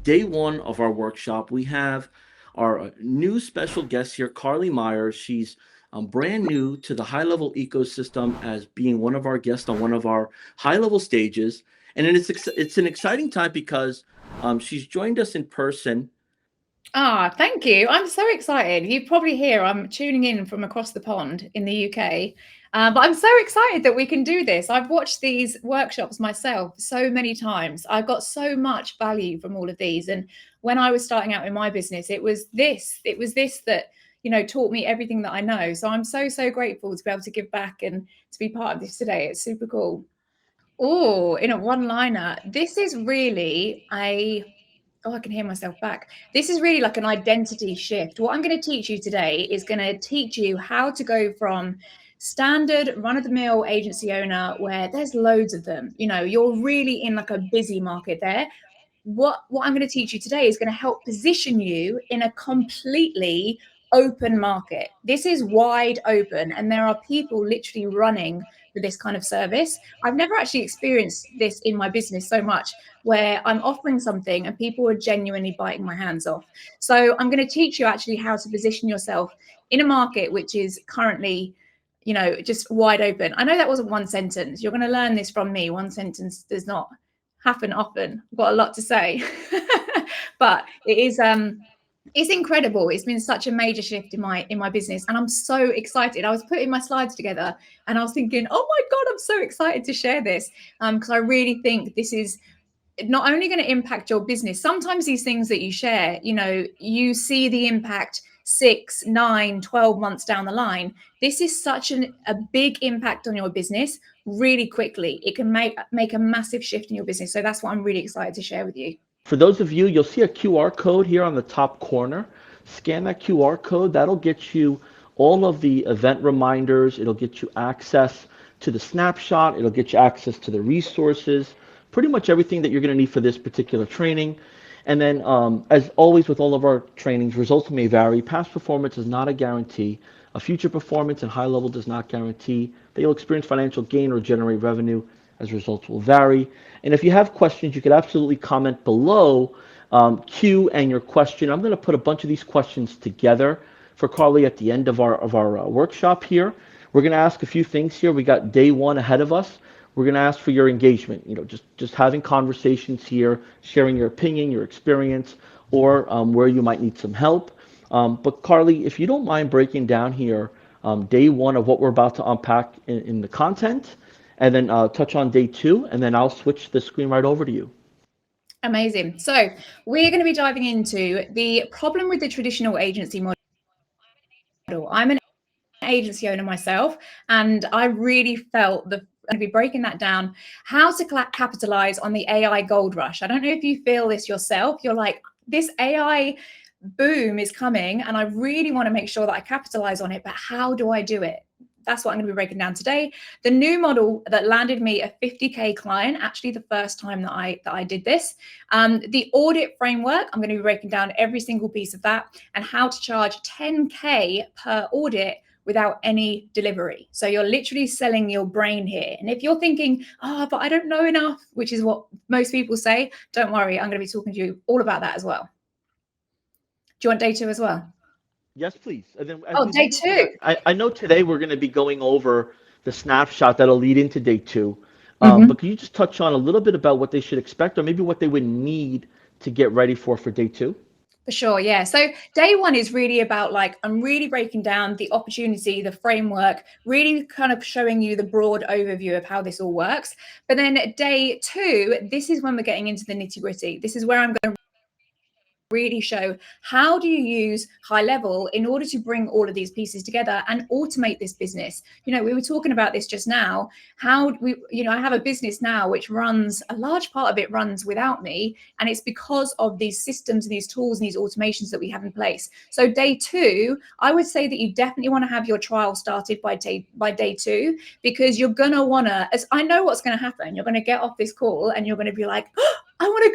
day one of our workshop. We have our new special guest here, Carly Myers. She's brand new to the high level ecosystem as being one of our guests on one of our high level stages. And it's an exciting time because she's joined us in person. Thank you. I'm so excited. You probably hear I'm tuning in from across the pond in the UK. But I'm so excited that we can do this. I've watched these workshops myself so many times. I've got so much value from all of these. And when I was starting out in my business, it was this that, taught me everything that I know. So I'm so grateful to be able to give back and to be part of this today. It's super cool. Oh, in a one-liner, this is really a oh, I can hear myself back. This is really like an identity shift. What I'm going to teach you today is going to teach you how to go from standard run-of-the-mill agency owner where there's loads of them. You're really in like a busy market there. What I'm going to teach you today is going to help position you in a completely open market. This is wide open, and there are people literally running for this kind of service. I've never actually experienced this in my business so much, where I'm offering something and people are genuinely biting my hands off. So I'm going to teach you actually how to position yourself in a market which is currently, just wide open. I know that wasn't one sentence. You're going to learn this from me. One sentence does not happen often. I've got a lot to say. But it's incredible. It's been such a major shift in my business, and I'm so excited. I was putting my slides together and I was thinking, oh my god, I'm so excited to share this, because I really think this is not only going to impact your business. Sometimes these things that you share, you see the impact 6, 9, 12 months down the line. This is such a big impact on your business really quickly. It can make a massive shift in your business. So that's what I'm really excited to share with you. For those of you, you'll see a QR code here on the top corner. Scan that QR code. That'll get you all of the event reminders. It'll get you access to the snapshot. It'll get you access to the resources, pretty much everything that you're going to need for this particular training. And then, as always with all of our trainings, results may vary. Past performance is not a guarantee. A future performance and high level does not guarantee that you'll experience financial gain or generate revenue, as results will vary. And if you have questions, you could absolutely comment below, Q and your question. I'm going to put a bunch of these questions together for Carly at the end of our workshop here. We're going to ask a few things here. We got day one ahead of us. We're going to ask for your engagement, just having conversations here, sharing your opinion, your experience, or where you might need some help. But Carly, if you don't mind breaking down here day one of what we're about to unpack in the content, and then touch on day two, and then I'll switch the screen right over to you. Amazing. So we're going to be diving into the problem with the traditional agency model. I'm an agency owner myself, and I really felt the going to be breaking that down, how to capitalize on the AI gold rush. I don't know if you feel this yourself. You're like, this AI boom is coming, and I really want to make sure that I capitalize on it, but how do I do it? That's what I'm going to be breaking down today. The new model that landed me a 50K client, actually the first time that I did this. The audit framework, I'm going to be breaking down every single piece of that, and how to charge 10K per audit without any delivery. So you're literally selling your brain here. And if you're thinking, but I don't know enough, which is what most people say, don't worry, I'm going to be talking to you all about that as well. Do you want day two as well? Yes, please. And then as Oh, we day lead into two. I know today we're going to be going over the snapshot that'll lead into day two. But Mm-hmm. can you just touch on a little bit about what they should expect, or maybe what they would need to get ready for day two? For sure, yeah. So day one is really about I'm really breaking down the opportunity, the framework, really kind of showing you the broad overview of how this all works. But then day two, this is when we're getting into the nitty gritty. This is where I'm going to really show how do you use HighLevel in order to bring all of these pieces together and automate this business. We were talking about this just now, how I have a business now which runs, a large part of it runs without me, and it's because of these systems and these tools and these automations that we have in place. So day two, I would say that you definitely want to have your trial started by day two, because you're gonna wanna, as I know what's going to happen, you're going to get off this call and you're going to be like, I want to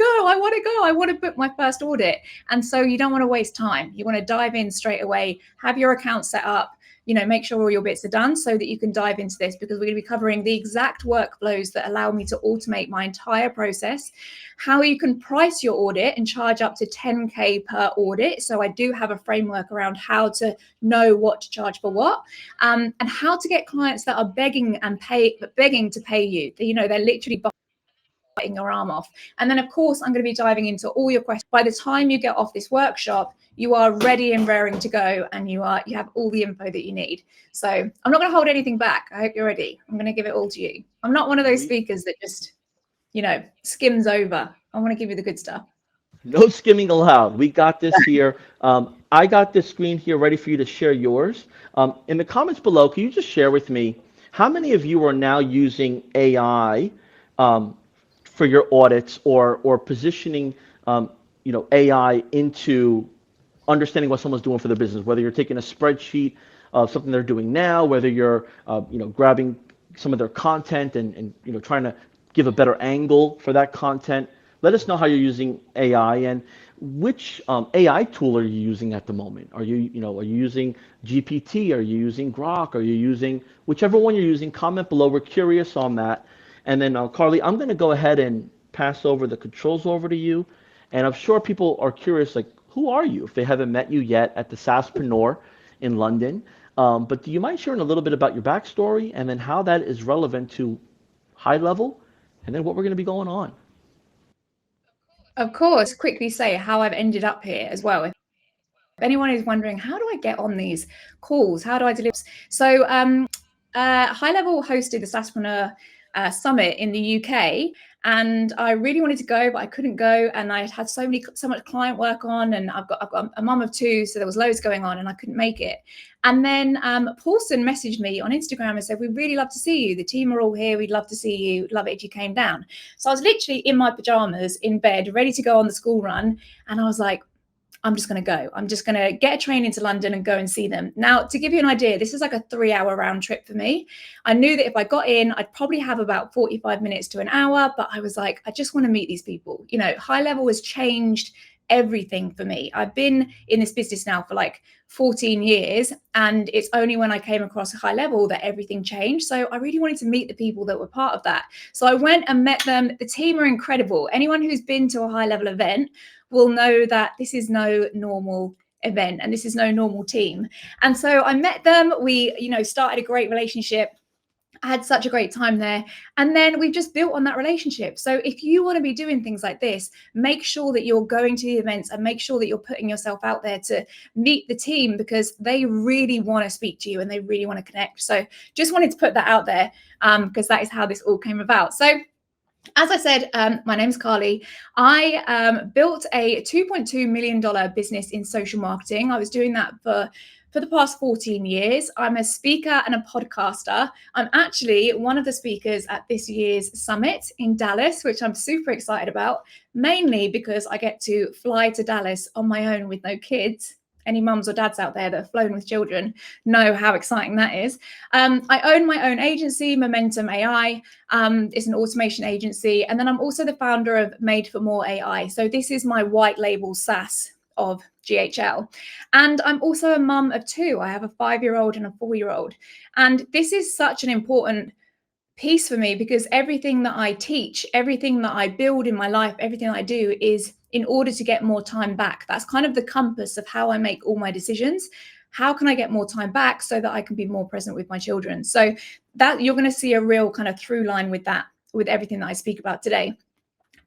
go, I want to book my first audit. And so you don't want to waste time. You want to dive in straight away, have your account set up, make sure all your bits are done so that you can dive into this, because we're going to be covering the exact workflows that allow me to automate my entire process, how you can price your audit and charge up to 10K per audit. So I do have a framework around how to know what to charge for what, and how to get clients that are begging to pay you. They're literally biting your arm off. And then, of course, I'm going to be diving into all your questions. By the time you get off this workshop, you are ready and raring to go, and you have all the info that you need. So I'm not going to hold anything back. I hope you're ready. I'm going to give it all to you. I'm not one of those speakers that just, skims over. I want to give you the good stuff. No skimming allowed. We got this here. I got this screen here ready for you to share yours. In the comments below, can you just share with me how many of you are now using AI um, for your audits, or positioning AI into understanding what someone's doing for their business, whether you're taking a spreadsheet of something they're doing now, whether you're grabbing some of their content and trying to give a better angle for that content. Let us know how you're using AI, and which AI tool are you using at the moment. Are you using GPT? Are you using Grok? Are you using whichever one you're using? Comment below. We're curious on that. And then Carly, I'm going to go ahead and pass over the controls over to you. And I'm sure people are curious, like, who are you if they haven't met you yet at the SaaSpreneur in London? But do you mind sharing a little bit about your backstory, and then how that is relevant to HighLevel, and then what we're going to be going on? Of course, quickly say how I've ended up here as well. If anyone is wondering, how do I get on these calls? How do I deliver? So HighLevel hosted the SaaSpreneur Summit in the UK, and I really wanted to go, but I couldn't go, and I had so much client work on, and I've got a mum of two, so there was loads going on, and I couldn't make it. And then Paulson messaged me on Instagram and said, "We'd really love to see you. The team are all here. We'd love to see you. Love it if you came down." So I was literally in my pajamas in bed, ready to go on the school run, and I was like, I'm just going to go. I'm just going to get a train into London and go and see them. Now, to give you an idea, this is like a 3-hour round trip for me. I knew that if I got in, I'd probably have about 45 minutes to an hour, but I was like, I just want to meet these people. HighLevel has changed everything for me. I've been in this business now for like 14 years, and it's only when I came across HighLevel that everything changed. So I really wanted to meet the people that were part of that. So I went and met them. The team are incredible. Anyone who's been to a HighLevel event will know that this is no normal event, and this is no normal team. And so I met them. We, started a great relationship. I had such a great time there. And then we've just built on that relationship. So if you want to be doing things like this, make sure that you're going to the events, and make sure that you're putting yourself out there to meet the team, because they really want to speak to you and they really want to connect. So just wanted to put that out there, because that is how this all came about. So as I said, my name's Carly. I built a $2.2 million business in social marketing. I was doing that for the past 14 years. I'm a speaker and a podcaster. I'm actually one of the speakers at this year's summit in Dallas, which I'm super excited about, mainly because I get to fly to Dallas on my own with no kids. Any mums or dads out there that have flown with children know how exciting that is. I own my own agency, Momentum AI. It's an automation agency. And then I'm also the founder of Made for More AI. So this is my white label SaaS of GHL. And I'm also a mum of two. I have a 5-year-old and a 4-year-old. And this is such an important piece for me, because everything that I teach, everything that I build in my life, everything I do is in order to get more time back. That's kind of the compass of how I make all my decisions. How can I get more time back so that I can be more present with my children? So that you're going to see a real kind of through line with that, with everything that I speak about today.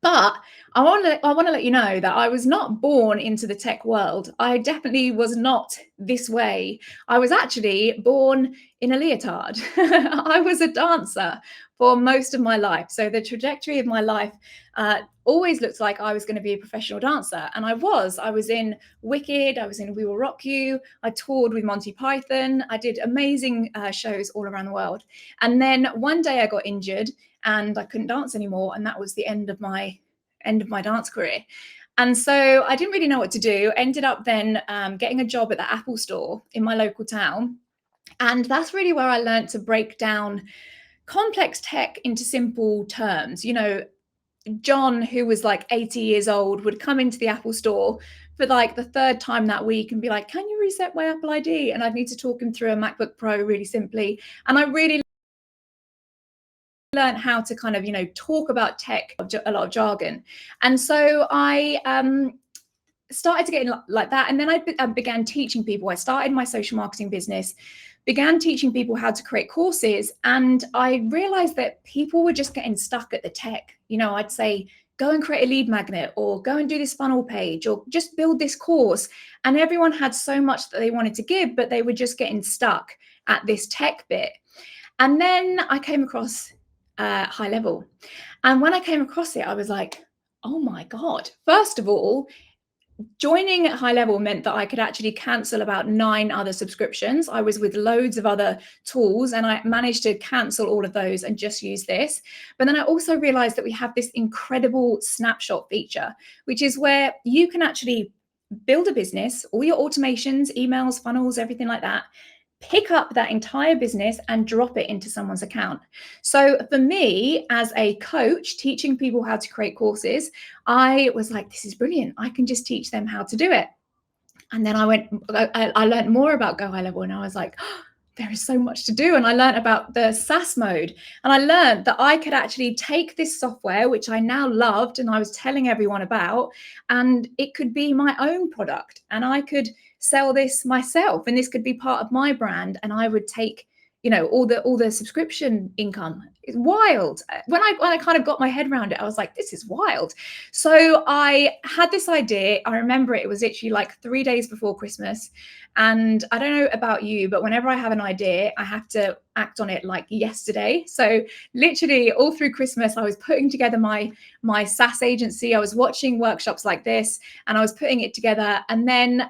But I want to let you know that I was not born into the tech world. I definitely was not this way. I was actually born in a leotard. I was a dancer for most of my life. So the trajectory of my life always looked like I was going to be a professional dancer. And I was in Wicked. I was in We Will Rock You. I toured with Monty Python. I did amazing shows all around the world. And then one day I got injured and I couldn't dance anymore. And that was the end of my dance career. And so I didn't really know what to do. Ended up then getting a job at the Apple store in my local town. And that's really where I learned to break down complex tech into simple terms. John, who was like 80 years old, would come into the Apple store for like the third time that week and be like, can you reset my Apple ID? And I'd need to talk him through a MacBook Pro really simply. And I really learned how to kind of, talk about tech, a lot of jargon. And so I started to get like that. And then I began teaching people. I started my social marketing business, began teaching people how to create courses. And I realized that people were just getting stuck at the tech. I'd say, go and create a lead magnet, or go and do this funnel page, or just build this course. And everyone had so much that they wanted to give, but they were just getting stuck at this tech bit. And then I came across HighLevel. And when I came across it, I was like, oh my God. First of all, joining at HighLevel meant that I could actually cancel about 9 other subscriptions. I was with loads of other tools and I managed to cancel all of those and just use this. But then I also realized that we have this incredible snapshot feature, which is where you can actually build a business, all your automations, emails, funnels, everything like that, pick up that entire business and drop it into someone's account. So for me, as a coach teaching people how to create courses, I was like, this is brilliant. I can just teach them how to do it. And then I learned more about Go HighLevel, and I was like, oh, there is so much to do. And I learned about the SaaS mode. And I learned that I could actually take this software, which I now loved and I was telling everyone about, and it could be my own product. And I could sell this myself, and this could be part of my brand. And I would take, all the subscription income. It's wild. When I kind of got my head around it, I was like, this is wild. So I had this idea. I remember it was literally like 3 days before Christmas. And I don't know about you, but whenever I have an idea, I have to act on it like yesterday. So literally all through Christmas, I was putting together my SaaS agency. I was watching workshops like this and I was putting it together. And then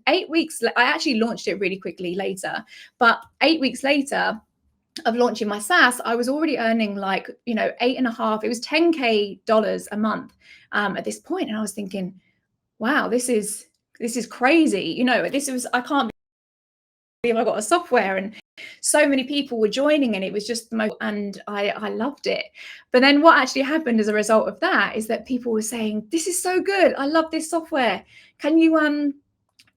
8 weeks, I actually launched it really quickly later, but 8 weeks later of launching my SaaS, I was already earning like, 8.5, it was $10K a month at this point. And I was thinking, wow, this is crazy. I can't believe I got a software, and so many people were joining, and it was just the most, and I loved it. But then what actually happened as a result of that is that people were saying, this is so good. I love this software. Can you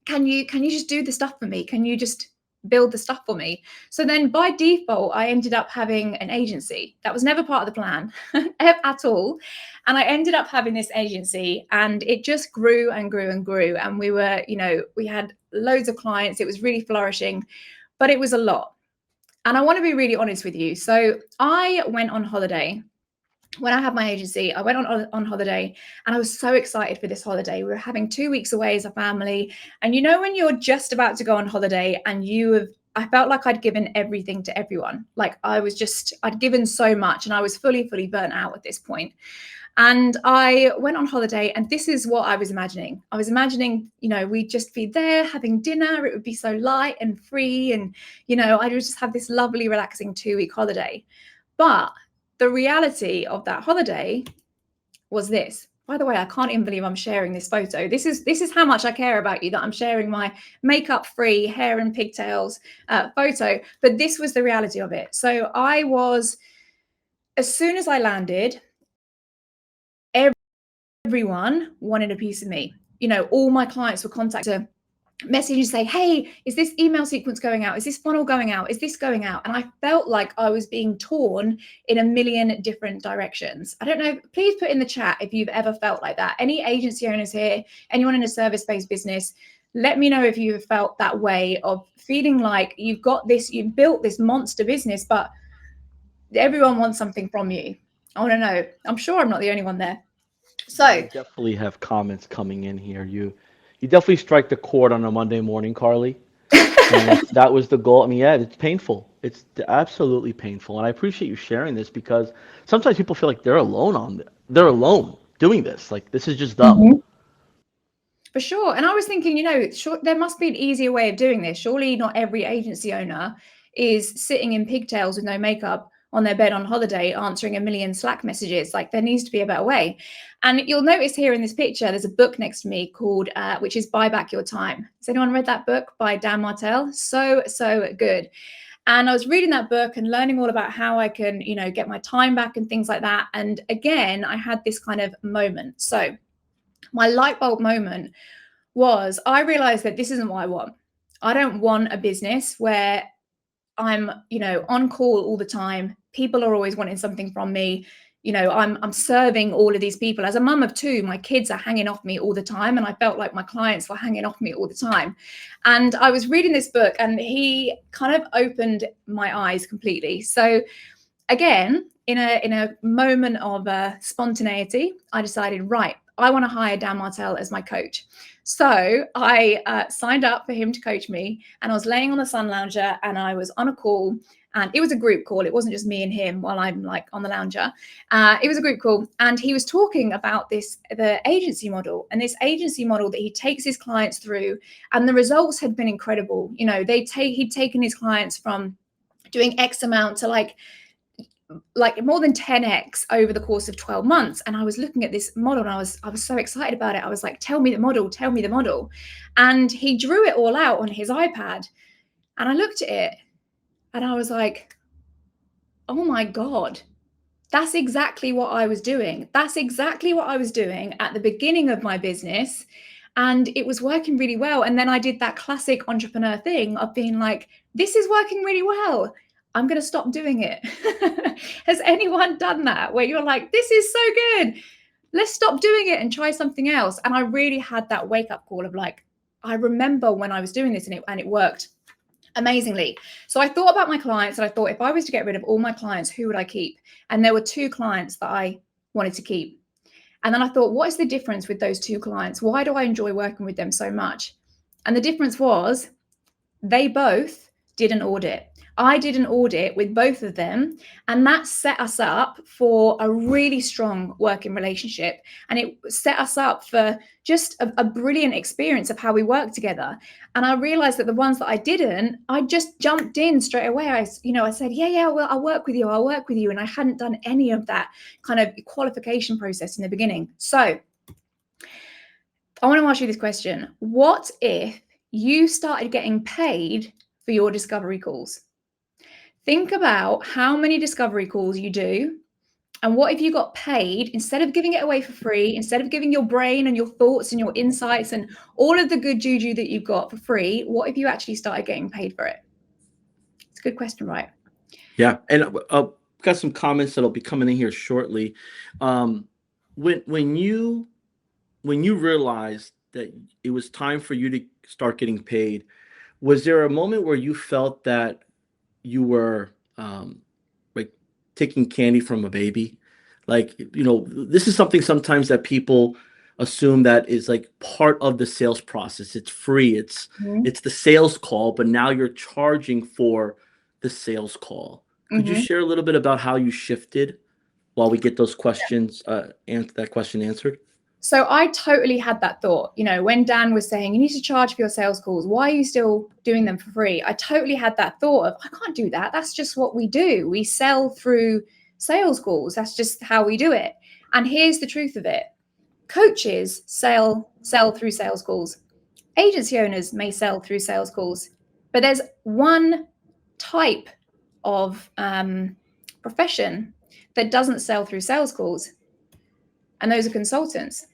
just do the stuff for me? Can you just build the stuff for me? So then by default, I ended up having an agency. That was never part of the plan at all. And I ended up having this agency, and it just grew and grew and grew. And we were, we had loads of clients. It was really flourishing, but it was a lot. And I want to be really honest with you. So I went on holiday. When I had my agency, I went on holiday, and I was so excited for this holiday. We were having 2 weeks away as a family. And when you're just about to go on holiday and I felt like I'd given everything to everyone. Like I'd given so much, and I was fully burnt out at this point. And I went on holiday, and this is what I was imagining. I was imagining, we'd just be there having dinner. It would be so light and free. And, I would just have this lovely, relaxing 2-week holiday. But the reality of that holiday was this. By the way, I can't even believe I'm sharing this photo. This is how much I care about you, that I'm sharing my makeup-free hair and pigtails photo. But this was the reality of it. So as soon as I landed, everyone wanted a piece of me. All my clients were contacted, message and say, hey, is this email sequence going out? Is this funnel going out? Is this going out? And I felt like I was being torn in a million different directions. I don't know, please put in the chat if you've ever felt like that. Any agency owners here, anyone in a service-based business, let me know if you've felt that way, of feeling like you've built this monster business, but everyone wants something from you. I want to know. I'm sure I'm not the only one there. Yeah, So we definitely have comments coming in here. You definitely strike the chord on a Monday morning, Carly. And that was the goal. I mean, yeah, it's painful. It's absolutely painful. And I appreciate you sharing this, because sometimes people feel like they're alone doing this. Like this is just them. Mhm. For sure. And I was thinking, sure, there must be an easier way of doing this. Surely not every agency owner is sitting in pigtails with no makeup on their bed on holiday answering a million Slack messages. Like, there needs to be a better way. And you'll notice here in this picture, there's a book next to me called, which is Buy Back Your Time. Has anyone read that book by Dan Martell? So good. And I was reading that book and learning all about how I can, get my time back and things like that. And again, I had this kind of moment. So my light bulb moment was I realized that this isn't what I want. I don't want a business where I'm, on call all the time. People are always wanting something from me. I'm serving all of these people. As a mum of two, my kids are hanging off me all the time, and I felt like my clients were hanging off me all the time. And I was reading this book, and he kind of opened my eyes completely. So again, in a moment of spontaneity, I decided, right, I want to hire Dan Martell as my coach. So I signed up for him to coach me, and I was laying on the sun lounger, and I was on a call, and it was a group call. It wasn't just me and him while I'm like on the lounger. It was a group call, and he was talking about the agency model, and this agency model that he takes his clients through, and the results had been incredible. He'd taken his clients from doing X amount to like more than 10x over the course of 12 months. And I was looking at this model, and I was so excited about it. I was like, tell me the model. And he drew it all out on his iPad, and I looked at it and I was like, oh my God, that's exactly what I was doing. That's exactly what I was doing at the beginning of my business. And it was working really well. And then I did that classic entrepreneur thing of being like, this is working really well, I'm going to stop doing it. Has anyone done that where you're like, this is so good, let's stop doing it and try something else? And I really had that wake up call of like, I remember when I was doing this and it worked amazingly. So I thought about my clients, and I thought, if I was to get rid of all my clients, who would I keep? And there were 2 clients that I wanted to keep. And then I thought, what is the difference with those 2 clients? Why do I enjoy working with them so much? And the difference was they both did an audit. I did an audit with both of them, and that set us up for a really strong working relationship. And it set us up for just a brilliant experience of how we work together. And I realized that the ones that I didn't, I just jumped in straight away. I said, yeah, well, I'll work with you. And I hadn't done any of that kind of qualification process in the beginning. So I want to ask you this question. What if you started getting paid for your discovery calls? Think about how many discovery calls you do, and what if you got paid, instead of giving it away for free, instead of giving your brain and your thoughts and your insights and all of the good juju that you've got for free, what if you actually started getting paid for it? It's a good question, right? Yeah, and I've got some comments that'll be coming in here shortly. When you realized that it was time for you to start getting paid, was there a moment where you felt that you were like taking candy from a baby? Like, this is something sometimes that people assume that is like part of the sales process. It's free. It's the sales call, but now you're charging for the sales call. Could you share a little bit about how you shifted while we get those questions and that question answered? So I totally had that thought, when Dan was saying, you need to charge for your sales calls, why are you still doing them for free? I totally had that thought of, I can't do that. That's just what we do. We sell through sales calls. That's just how we do it. And here's the truth of it. Coaches sell through sales calls. Agency owners may sell through sales calls, but there's one type of profession that doesn't sell through sales calls, and those are consultants.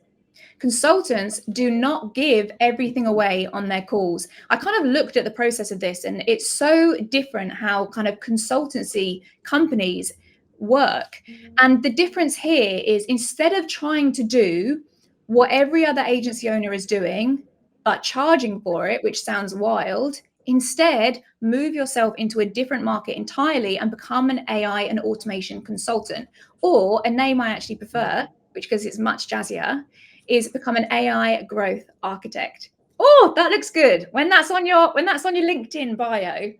Consultants do not give everything away on their calls. I kind of looked at the process of this, and it's so different how kind of consultancy companies work. And the difference here is, instead of trying to do what every other agency owner is doing, but charging for it, which sounds wild, instead move yourself into a different market entirely and become an AI and automation consultant. Or a name I actually prefer, which, because it's much jazzier, is become an AI growth architect. Oh, that looks good. When that's on your LinkedIn bio,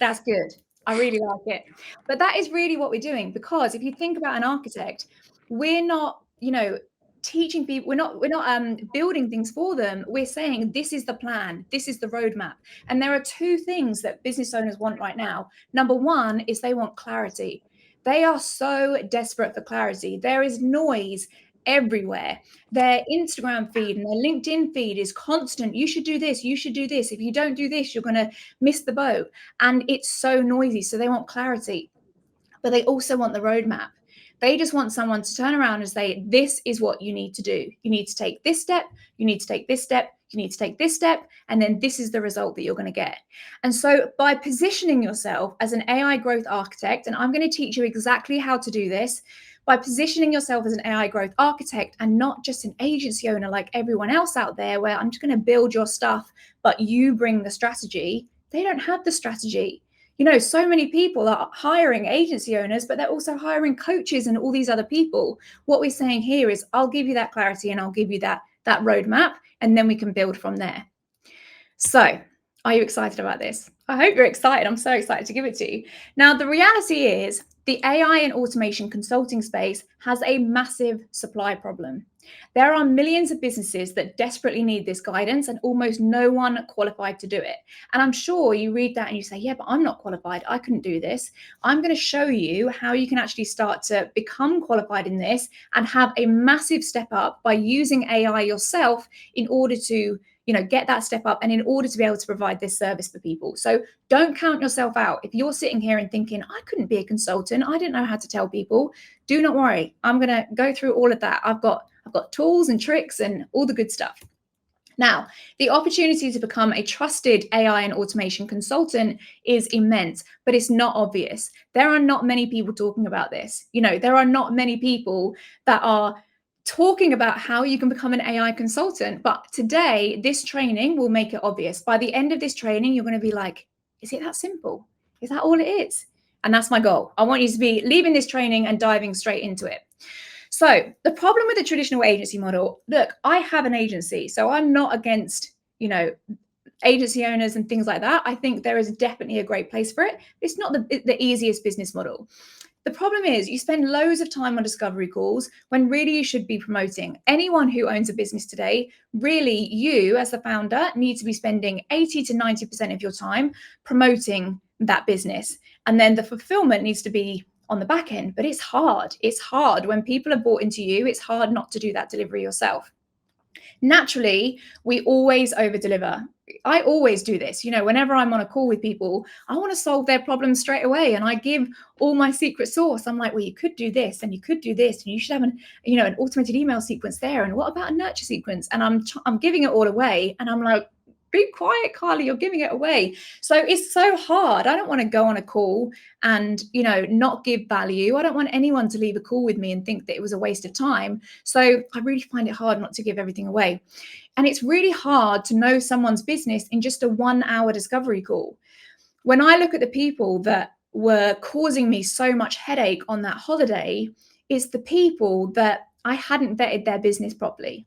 that's good. I really like it. But that is really what we're doing, because if you think about an architect, we're not, teaching people, we're not building things for them. We're saying, this is the plan, this is the roadmap. And there are 2 things that business owners want right now. Number 1 is they want clarity. They are so desperate for clarity. There is noise everywhere. Their Instagram feed and their LinkedIn feed is constant. You should do this. You should do this. If you don't do this, you're going to miss the boat. And it's so noisy. So they want clarity, but they also want the roadmap. They just want someone to turn around and say, this is what you need to do. You need to take this step. You need to take this step. You need to take this step. And then this is the result that you're going to get. And so by positioning yourself as an AI growth architect, and I'm going to teach you exactly how to do this, by positioning yourself as an AI growth architect and not just an agency owner like everyone else out there, where I'm just going to build your stuff, but you bring the strategy. They don't have the strategy. So many people are hiring agency owners, but they're also hiring coaches and all these other people. What we're saying here is, I'll give you that clarity and I'll give you that roadmap, and then we can build from there. So, are you excited about this? I hope you're excited. I'm so excited to give it to you. Now, the reality is the AI and automation consulting space has a massive supply problem. There are millions of businesses that desperately need this guidance and almost no one qualified to do it. And I'm sure you read that and you say, yeah, but I'm not qualified. I couldn't do this. I'm going to show you how you can actually start to become qualified in this and have a massive step up by using AI yourself in order to get that step up and in order to be able to provide this service for people. So don't count yourself out. If you're sitting here and thinking, I couldn't be a consultant, I didn't know how to tell people, do not worry. I'm going to go through all of that. I've got tools and tricks and all the good stuff. Now, the opportunity to become a trusted AI and automation consultant is immense, but it's not obvious. There are not many people talking about this. There are not many people that are talking about how you can become an AI consultant. But today, this training will make it obvious. By the end of this training, you're going to be like, is it that simple? Is that all it is? And that's my goal. I want you to be leaving this training and diving straight into it. So the problem with the traditional agency model, look, I have an agency, so I'm not against, agency owners and things like that. I think there is definitely a great place for it. It's not the easiest business model. The problem is you spend loads of time on discovery calls when really you should be promoting. Anyone who owns a business today, really you as the founder need to be spending 80 to 90% of your time promoting that business. And then the fulfillment needs to be on the back end, but it's hard. It's hard when people are bought into you. It's hard not to do that delivery yourself. Naturally, we always over deliver. I always do this. Whenever I'm on a call with people, I want to solve their problems straight away. And I give all my secret sauce. I'm like, well, you could do this and you could do this. And you should have an automated email sequence there. And what about a nurture sequence? And I'm giving it all away. And I'm like, be quiet, Carly, you're giving it away. So it's so hard. I don't want to go on a call and, not give value. I don't want anyone to leave a call with me and think that it was a waste of time. So I really find it hard not to give everything away. And it's really hard to know someone's business in just a 1 hour discovery call. When I look at the people that were causing me so much headache on that holiday, it's the people that I hadn't vetted their business properly.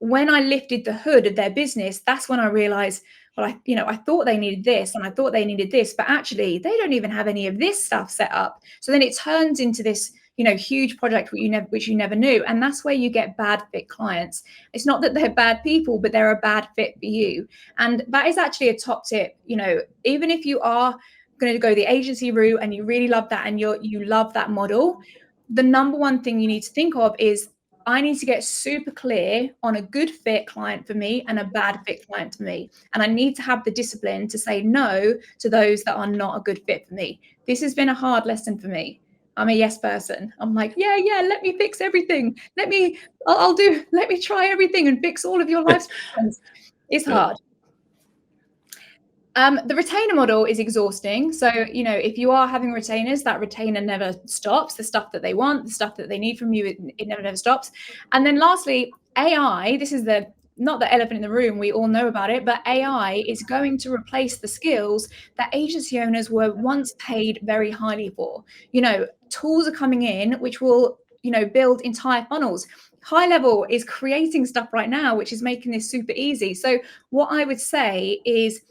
When I lifted the hood of their business, that's when I realized, well, I thought they needed this and I thought they needed this, but actually they don't even have any of this stuff set up. So then it turns into this, huge project which you never knew. And that's where you get bad fit clients. It's not that they're bad people, but they're a bad fit for you. And that is actually a top tip. Even if you are going to go the agency route and you really love that and you love that model, the number one thing you need to think of is, I need to get super clear on a good fit client for me and a bad fit client for me. And I need to have the discipline to say no to those that are not a good fit for me. This has been a hard lesson for me. I'm a yes person. I'm like, yeah, let me fix everything. Let me try everything and fix all of your life's problems. It's hard. The retainer model is exhausting. So, if you are having retainers, that retainer never stops. The stuff that they want, the stuff that they need from you, it never stops. And then lastly, AI, this is not the elephant in the room, we all know about it, but AI is going to replace the skills that agency owners were once paid very highly for. Tools are coming in which will, build entire funnels. HighLevel is creating stuff right now, which is making this super easy. So what I would say is,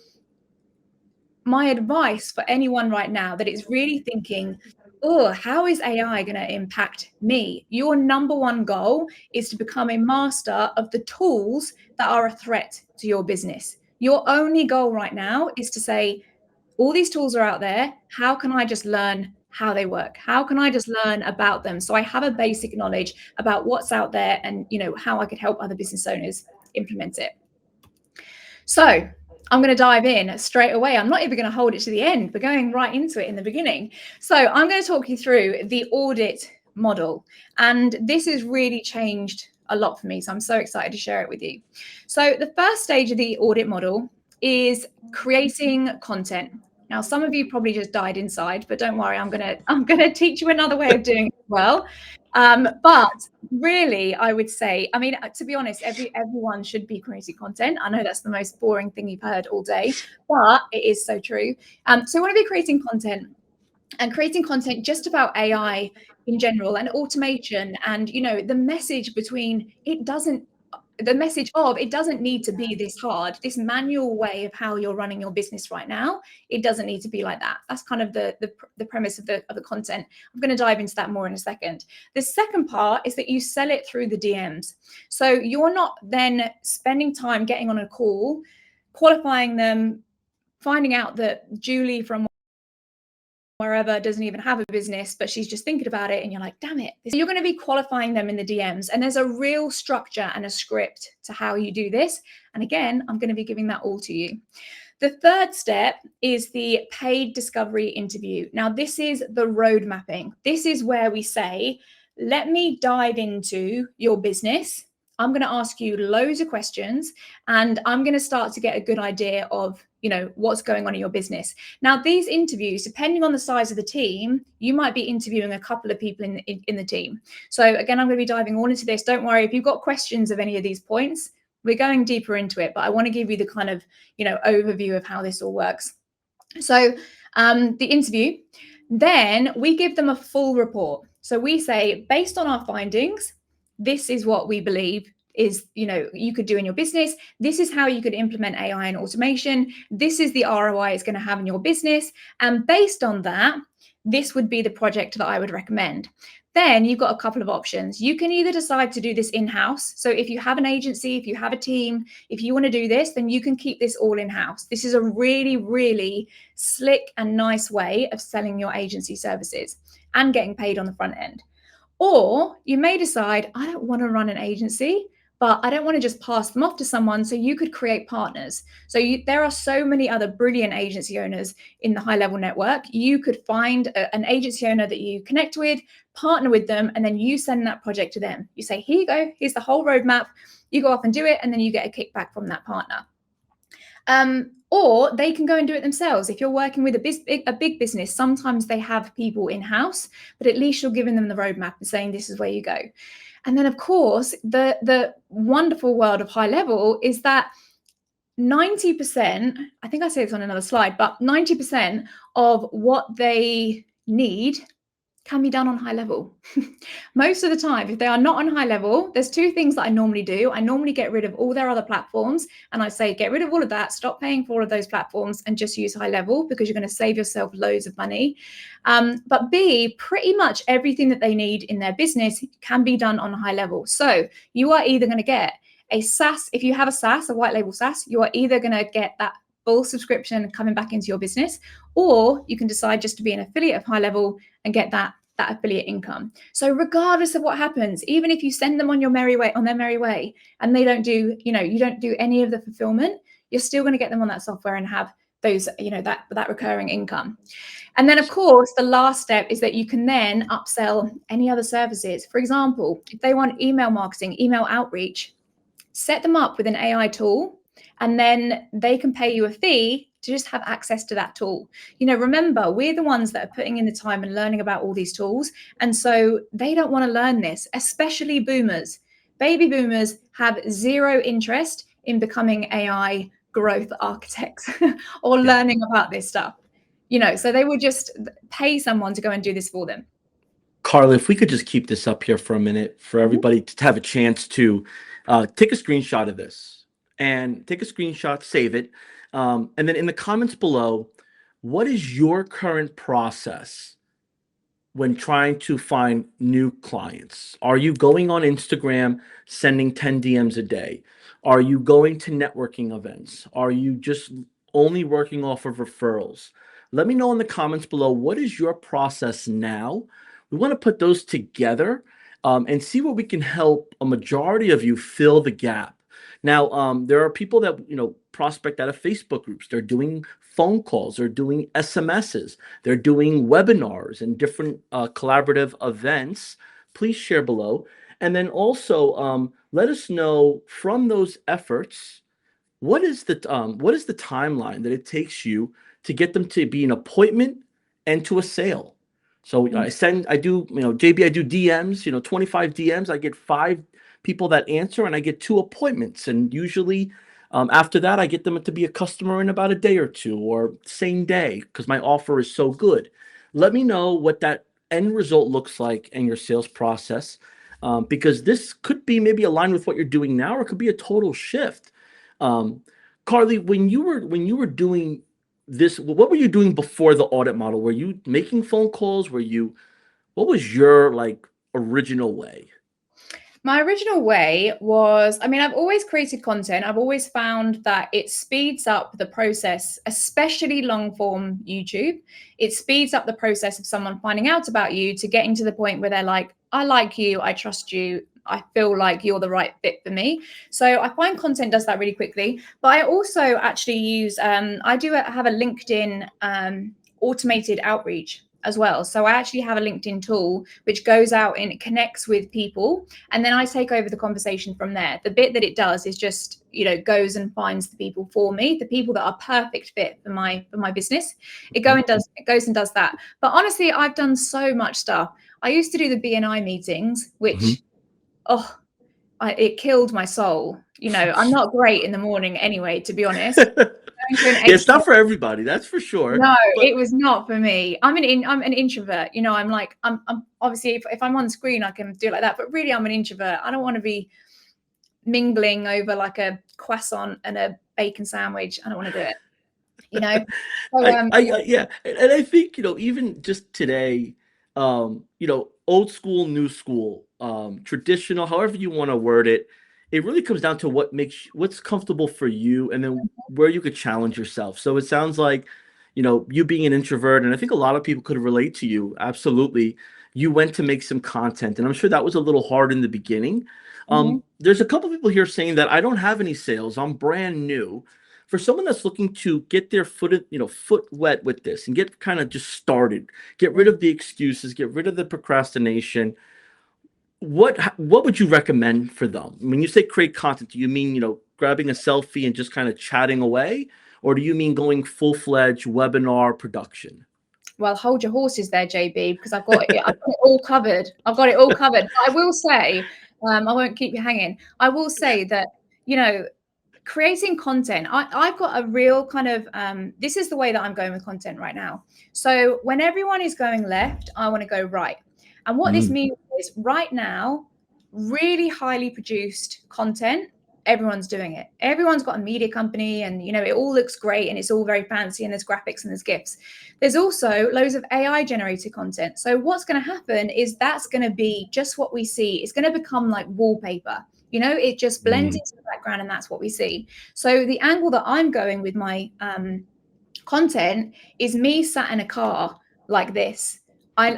my advice for anyone right now that is really thinking, oh, how is AI going to impact me? Your number one goal is to become a master of the tools that are a threat to your business. Your only goal right now is to say, all these tools are out there. How can I just learn how they work? How can I just learn about them so I have a basic knowledge about what's out there and, how I could help other business owners implement it? So I'm going to dive in straight away. I'm not even going to hold it to the end. We're going right into it in the beginning. So I'm going to talk you through the audit model. And this has really changed a lot for me. So I'm so excited to share it with you. So the first stage of the audit model is creating content. Now, some of you probably just died inside, but don't worry, I'm gonna teach you another way of doing it as well. But really, I would say, I mean, to be honest, everyone should be creating content. I know that's the most boring thing you've heard all day, but it is so true. So I want to be creating content and creating content just about AI in general and automation, and the message between the message of it doesn't need to be this hard, this manual way of how you're running your business right now. It doesn't need to be like that. That's kind of the premise of the content. I'm going to dive into that more in a second. The second part is that you sell it through the DMs. So you're not then spending time getting on a call, qualifying them, finding out that Julie from wherever doesn't even have a business, but she's just thinking about it, and you're like, damn it. You're going to be qualifying them in the DMs, and there's a real structure and a script to how you do this. And again, I'm going to be giving that all to you. The third step is the paid discovery interview. Now, this is the road mapping. This is where we say, let me dive into your business. I'm going to ask you loads of questions, and I'm going to start to get a good idea of, what's going on in your business. Now, these interviews, depending on the size of the team, you might be interviewing a couple of people in the team. So again, I'm going to be diving all into this. Don't worry, if you've got questions of any of these points, we're going deeper into it, but I want to give you the kind of, overview of how this all works. So the interview, then we give them a full report. So we say, based on our findings, this is what we believe is, you could do in your business. This is how you could implement AI and automation. This is the ROI it's going to have in your business. And based on that, this would be the project that I would recommend. Then you've got a couple of options. You can either decide to do this in-house. So if you have an agency, if you have a team, if you want to do this, then you can keep this all in-house. This is a really, really slick and nice way of selling your agency services and getting paid on the front end. Or you may decide, I don't want to run an agency, but I don't want to just pass them off to someone. So you could create partners. So there are so many other brilliant agency owners in the HighLevel network. You could find an agency owner that you connect with, partner with them, and then you send that project to them. You say, here you go, here's the whole roadmap. You go off and do it, and then you get a kickback from that partner. Or they can go and do it themselves. If you're working with a big business, sometimes they have people in-house, but at least you're giving them the roadmap and saying, this is where you go. And then, of course, the wonderful world of HighLevel is that 90%, I think I say this on another slide, but 90% of what they need can be done on HighLevel. Most of the time, if they are not on HighLevel, there's two things that I normally do. I normally get rid of all their other platforms, and I say, get rid of all of that, stop paying for all of those platforms, and just use HighLevel, because you're going to save yourself loads of money. But B, pretty much everything that they need in their business can be done on HighLevel. So you are either going to get a SaaS, if you have a SaaS, a white label SaaS, you are either going to get that full subscription coming back into your business, or you can decide just to be an affiliate of HighLevel and get that affiliate income. So regardless of what happens, even if you send them on their merry way, and they don't do, you don't do any of the fulfillment, you're still going to get them on that software and have those, that recurring income. And then, of course, the last step is that you can then upsell any other services. For example, if they want email marketing, email outreach, set them up with an AI tool, and then they can pay you a fee to just have access to that tool. Remember, we're the ones that are putting in the time and learning about all these tools. And so they don't want to learn this, especially boomers. Baby boomers have zero interest in becoming AI growth architects or learning about this stuff. So they will just pay someone to go and do this for them. Carla, if we could just keep this up here for a minute for everybody to have a chance to take a screenshot of this and take a screenshot, save it. And then in the comments below, what is your current process when trying to find new clients? Are you going on Instagram, sending 10 DMs a day? Are you going to networking events? Are you just only working off of referrals? Let me know in the comments below, what is your process now? We want to put those together and see where we can help a majority of you fill the gap. Now, there are people that prospect out of Facebook groups. They're doing phone calls. They're doing SMSs. They're doing webinars and different collaborative events. Please share below. And then also let us know from those efforts, what is the timeline that it takes you to get them to be an appointment and to a sale? So I do, JB, I do DMs, 25 DMs. I get 5 people that answer, and I get 2 appointments. And usually after that, I get them to be a customer in about a day or 2 or same day because my offer is so good. Let me know what that end result looks like in your sales process, because this could be maybe aligned with what you're doing now, or it could be a total shift. Um, Carly, when you were doing this, what were you doing before the audit model? Were you making phone calls? What was your original way? My original way was, I mean, I've always created content. I've always found that it speeds up the process, especially long form YouTube. It speeds up the process of someone finding out about you to getting to the point where they're like, I like you, I trust you, I feel like you're the right fit for me. So I find content does that really quickly. But I also actually use, I do have a LinkedIn automated outreach as well. So I actually have a LinkedIn tool which goes out and it connects with people, and then I take over the conversation from there. The bit that it does is just, goes and finds the people for me, the people that are perfect fit for my business. It goes and does that. But honestly, I've done so much stuff. I used to do the BNI meetings, which it killed my soul. I'm not great in the morning anyway, to be honest. Going to an Yeah, it's not for everybody, that's for sure. No, But it was not for me. I'm an introvert. I'm obviously if I'm on screen I can do it like that, but really I'm an introvert. I don't want to be mingling over like a croissant and a bacon sandwich. I don't want to do it. So yeah, and I think even just today, old school, new school, traditional, however you want to word it, it really comes down to what's comfortable for you, and then where you could challenge yourself. So it sounds like, you being an introvert, and I think a lot of people could relate to you. Absolutely, you went to make some content, and I'm sure that was a little hard in the beginning. There's a couple people here saying that I don't have any sales. I'm brand new. For someone that's looking to get their foot wet with this and get kind of just started, get rid of the excuses, get rid of the procrastination, what would you recommend for them? When you say create content, do you mean, grabbing a selfie and just kind of chatting away? Or do you mean going full-fledged webinar production? well, hold your horses there, JB, because I've got it all covered. I've got it all covered. But I will say, I won't keep you hanging. I will say that, creating content, I've got a real kind of, this is the way that I'm going with content right now. So when everyone is going left, I want to go right. And what this means is right now, really highly produced content, everyone's doing it. Everyone's got a media company and, it all looks great and it's all very fancy and there's graphics and there's GIFs. There's also loads of AI generated content. So what's going to happen is that's going to be just what we see. It's going to become like wallpaper. It just blends into the background and that's what we see. So the angle that I'm going with my content is me sat in a car like this.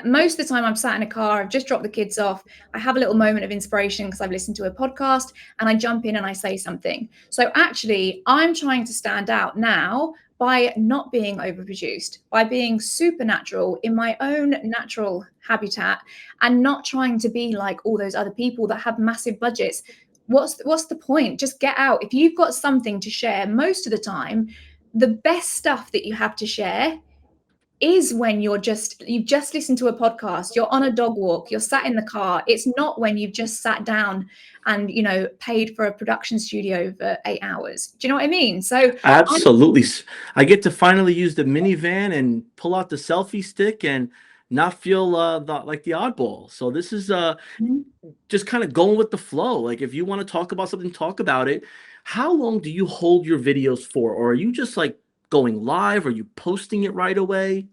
Most of the time I'm sat in a car, I've just dropped the kids off. I have a little moment of inspiration because I've listened to a podcast and I jump in and I say something. So actually I'm trying to stand out now by not being overproduced, by being supernatural in my own natural habitat and not trying to be like all those other people that have massive budgets. What's the point? Just get out. If you've got something to share, most of the time, the best stuff that you have to share is when you've just listened to a podcast, you're on a dog walk, you're sat in the car. It's not when you've just sat down and paid for a production studio for 8 hours. Do you know what I mean? So Absolutely. I get to finally use the minivan and pull out the selfie stick and not feel like the oddball. So this is just kind of going with the flow. Like if you want to talk about something, talk about it. How long do you hold your videos for? Or are you just like going live? Are you posting it right away?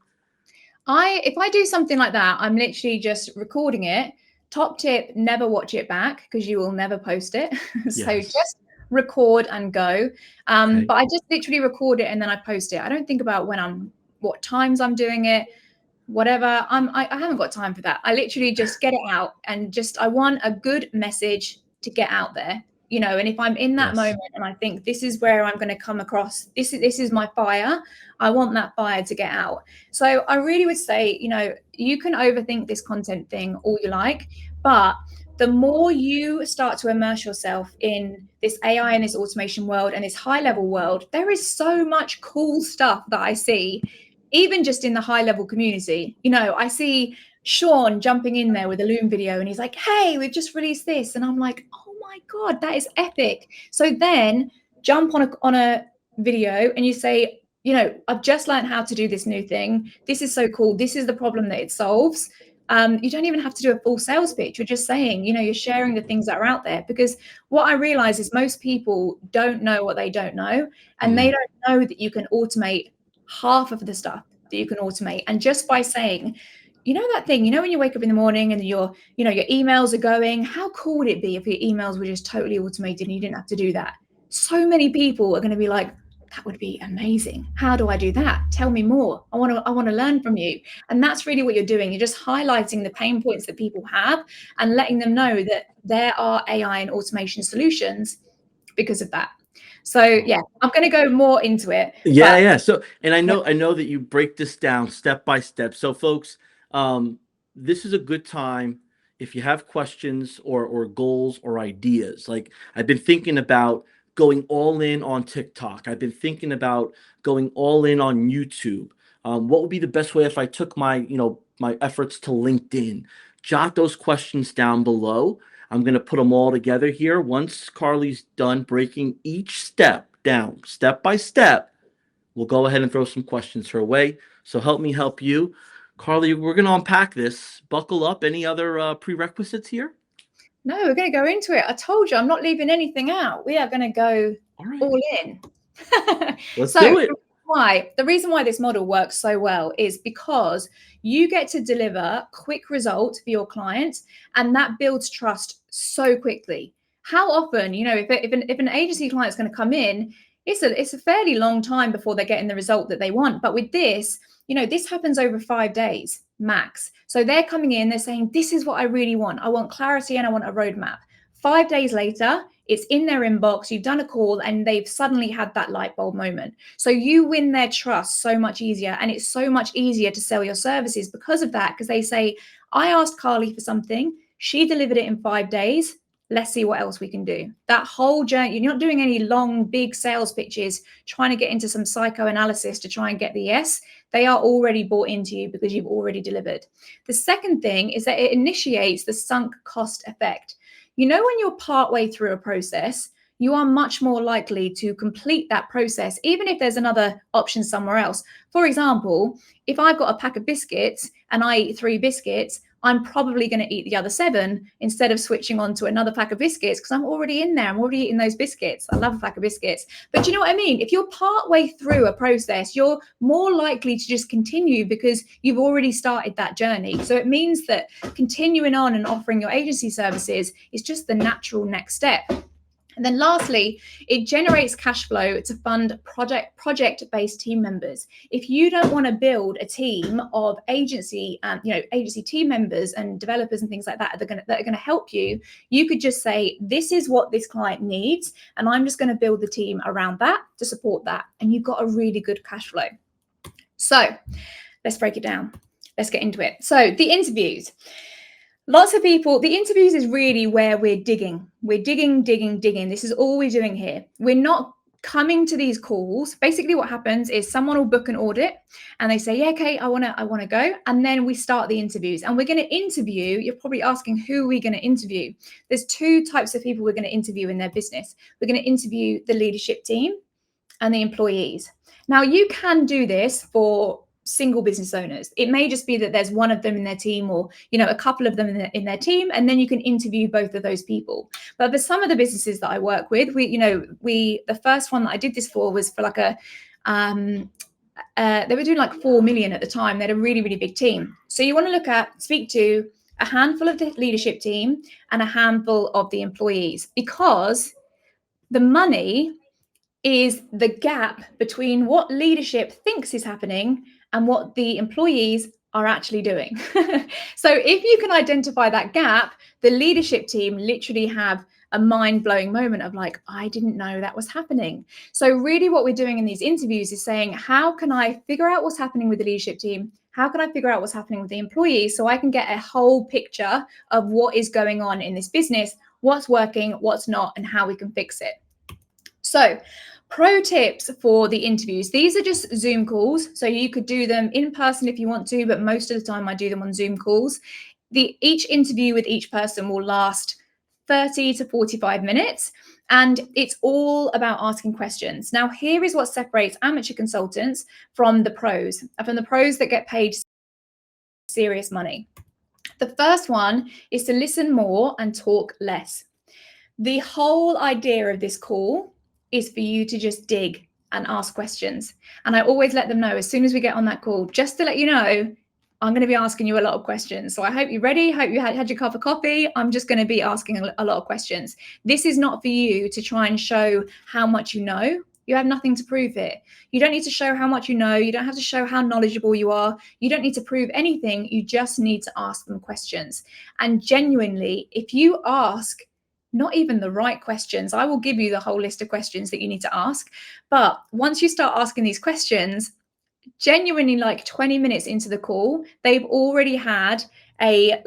if I do something like that, I'm literally just recording it. Top tip, never watch it back because you will never post it. So Yes. just record and go. Okay. But I just literally record it and then I post it. I don't think about when I'm what times I'm doing it, whatever. I haven't got time for that. I literally just get it out, and I want a good message to get out there, and if I'm in that moment and I think this is where I'm going to come across, this is my fire, I want that fire to get out. So I really would say, you can overthink this content thing all you like, but the more you start to immerse yourself in this AI and this automation world and this high level world, there is so much cool stuff that I see, even just in the high level community. I see Sean jumping in there with a Loom video and he's like, hey, we've just released this. And I'm like, oh my God, that is epic. So then jump on a video and you say, I've just learned how to do this new thing. This is so cool. This is the problem that it solves. You don't even have to do a full sales pitch. You're just saying, you're sharing the things that are out there, because what I realize is most people don't know what they don't know, and they don't know that you can automate half of the stuff that you can automate. And just by saying, that thing, when you wake up in the morning and your emails are going, how cool would it be if your emails were just totally automated and you didn't have to do that? So many people are going to be like, that would be amazing. How do I do that? Tell me more. I want to learn from you. And that's really what you're doing. You're just highlighting the pain points that people have and letting them know that there are AI and automation solutions because of that. So yeah, I'm going to go more into it. Yeah. So, and I know that you break this down step by step. So folks, this is a good time if you have questions or goals or ideas. Like, I've been thinking about going all in on TikTok. I've been thinking about going all in on YouTube. What would be the best way if I took my efforts to LinkedIn? Jot those questions down below. I'm going to put them all together here. Once Carly's done breaking each step down, step by step, we'll go ahead and throw some questions her way. So help me help you. Carly, we're going to unpack this. Buckle up. Any other prerequisites here? No, we're going to go into it. I told you, I'm not leaving anything out. We are going to go all in. Let's do it. The reason why this model works so well is because you get to deliver quick results for your clients, and that builds trust so quickly. How often, if an agency client is going to come in, it's a fairly long time before they're getting the result that they want. But with this, this happens over 5 days max. So they're coming in, they're saying, this is what I really want. I want clarity and I want a roadmap. 5 days later, it's in their inbox, you've done a call, and they've suddenly had that light bulb moment. So you win their trust so much easier, and it's so much easier to sell your services because of that, because they say, I asked Carly for something, she delivered it in 5 days. Let's see what else we can do. That whole journey, you're not doing any long, big sales pitches, trying to get into some psychoanalysis to try and get the yes. They are already bought into you because you've already delivered. The second thing is that it initiates the sunk cost effect. When you're partway through a process, you are much more likely to complete that process, even if there's another option somewhere else. For example, if I've got a pack of biscuits and I eat 3 biscuits, I'm probably going to eat the other 7 instead of switching on to another pack of biscuits, because I'm already in there. I'm already eating those biscuits. I love a pack of biscuits. But you know what I mean? If you're partway through a process, you're more likely to just continue because you've already started that journey. So it means that continuing on and offering your agency services is just the natural next step. And then lastly, it generates cash flow to fund project-based team members. If you don't want to build a team of agency team members and developers and things like that that are going to help you, you could just say, this is what this client needs, and I'm just going to build the team around that to support that. And you've got a really good cash flow. So let's break it down. Let's get into it. So the interviews. Lots of people, the interviews is really where we're digging. We're digging. This is all we're doing here. We're not coming to these calls. Basically what happens is someone will book an audit and they say, yeah, okay, I want to go. And then we start the interviews, and we're going to interview. You're probably asking, who are we going to interview? There's 2 types of people we're going to interview in their business. We're going to interview the leadership team and the employees. Now you can do this for single business owners. It may just be that there's one of them in their team, or a couple of them in their team, and then you can interview both of those people. But for some of the businesses that I work with, the first one that I did this for was for like they were doing like 4 million at the time. They had a really, really big team. So you want to speak to a handful of the leadership team and a handful of the employees, because the money is the gap between what leadership thinks is happening and what the employees are actually doing. So if you can identify that gap, the leadership team literally have a mind-blowing moment of like, I didn't know that was happening. So really what we're doing in these interviews is saying, how can I figure out what's happening with the leadership team? How can I figure out what's happening with the employees so I can get a whole picture of what is going on in this business, what's working, what's not, and how we can fix it. So pro tips for the interviews. These are just Zoom calls. So you could do them in person if you want to, but most of the time I do them on Zoom calls. Each interview with each person will last 30 to 45 minutes. And it's all about asking questions. Now, here is what separates amateur consultants from the pros that get paid serious money. The first one is to listen more and talk less. The whole idea of this call is for you to just dig and ask questions. And I always let them know as soon as we get on that call, just to let you know, I'm going to be asking you a lot of questions. So I hope you're ready. Hope you had your cup of coffee. I'm just going to be asking a lot of questions. This is not for you to try and show how much you know. You have nothing to prove it. You don't need to show how much you know. You don't have to show how knowledgeable you are. You don't need to prove anything. You just need to ask them questions. And genuinely, if you ask not even the right questions, I will give you the whole list of questions that you need to ask. But once you start asking these questions, genuinely like 20 minutes into the call, they've already had a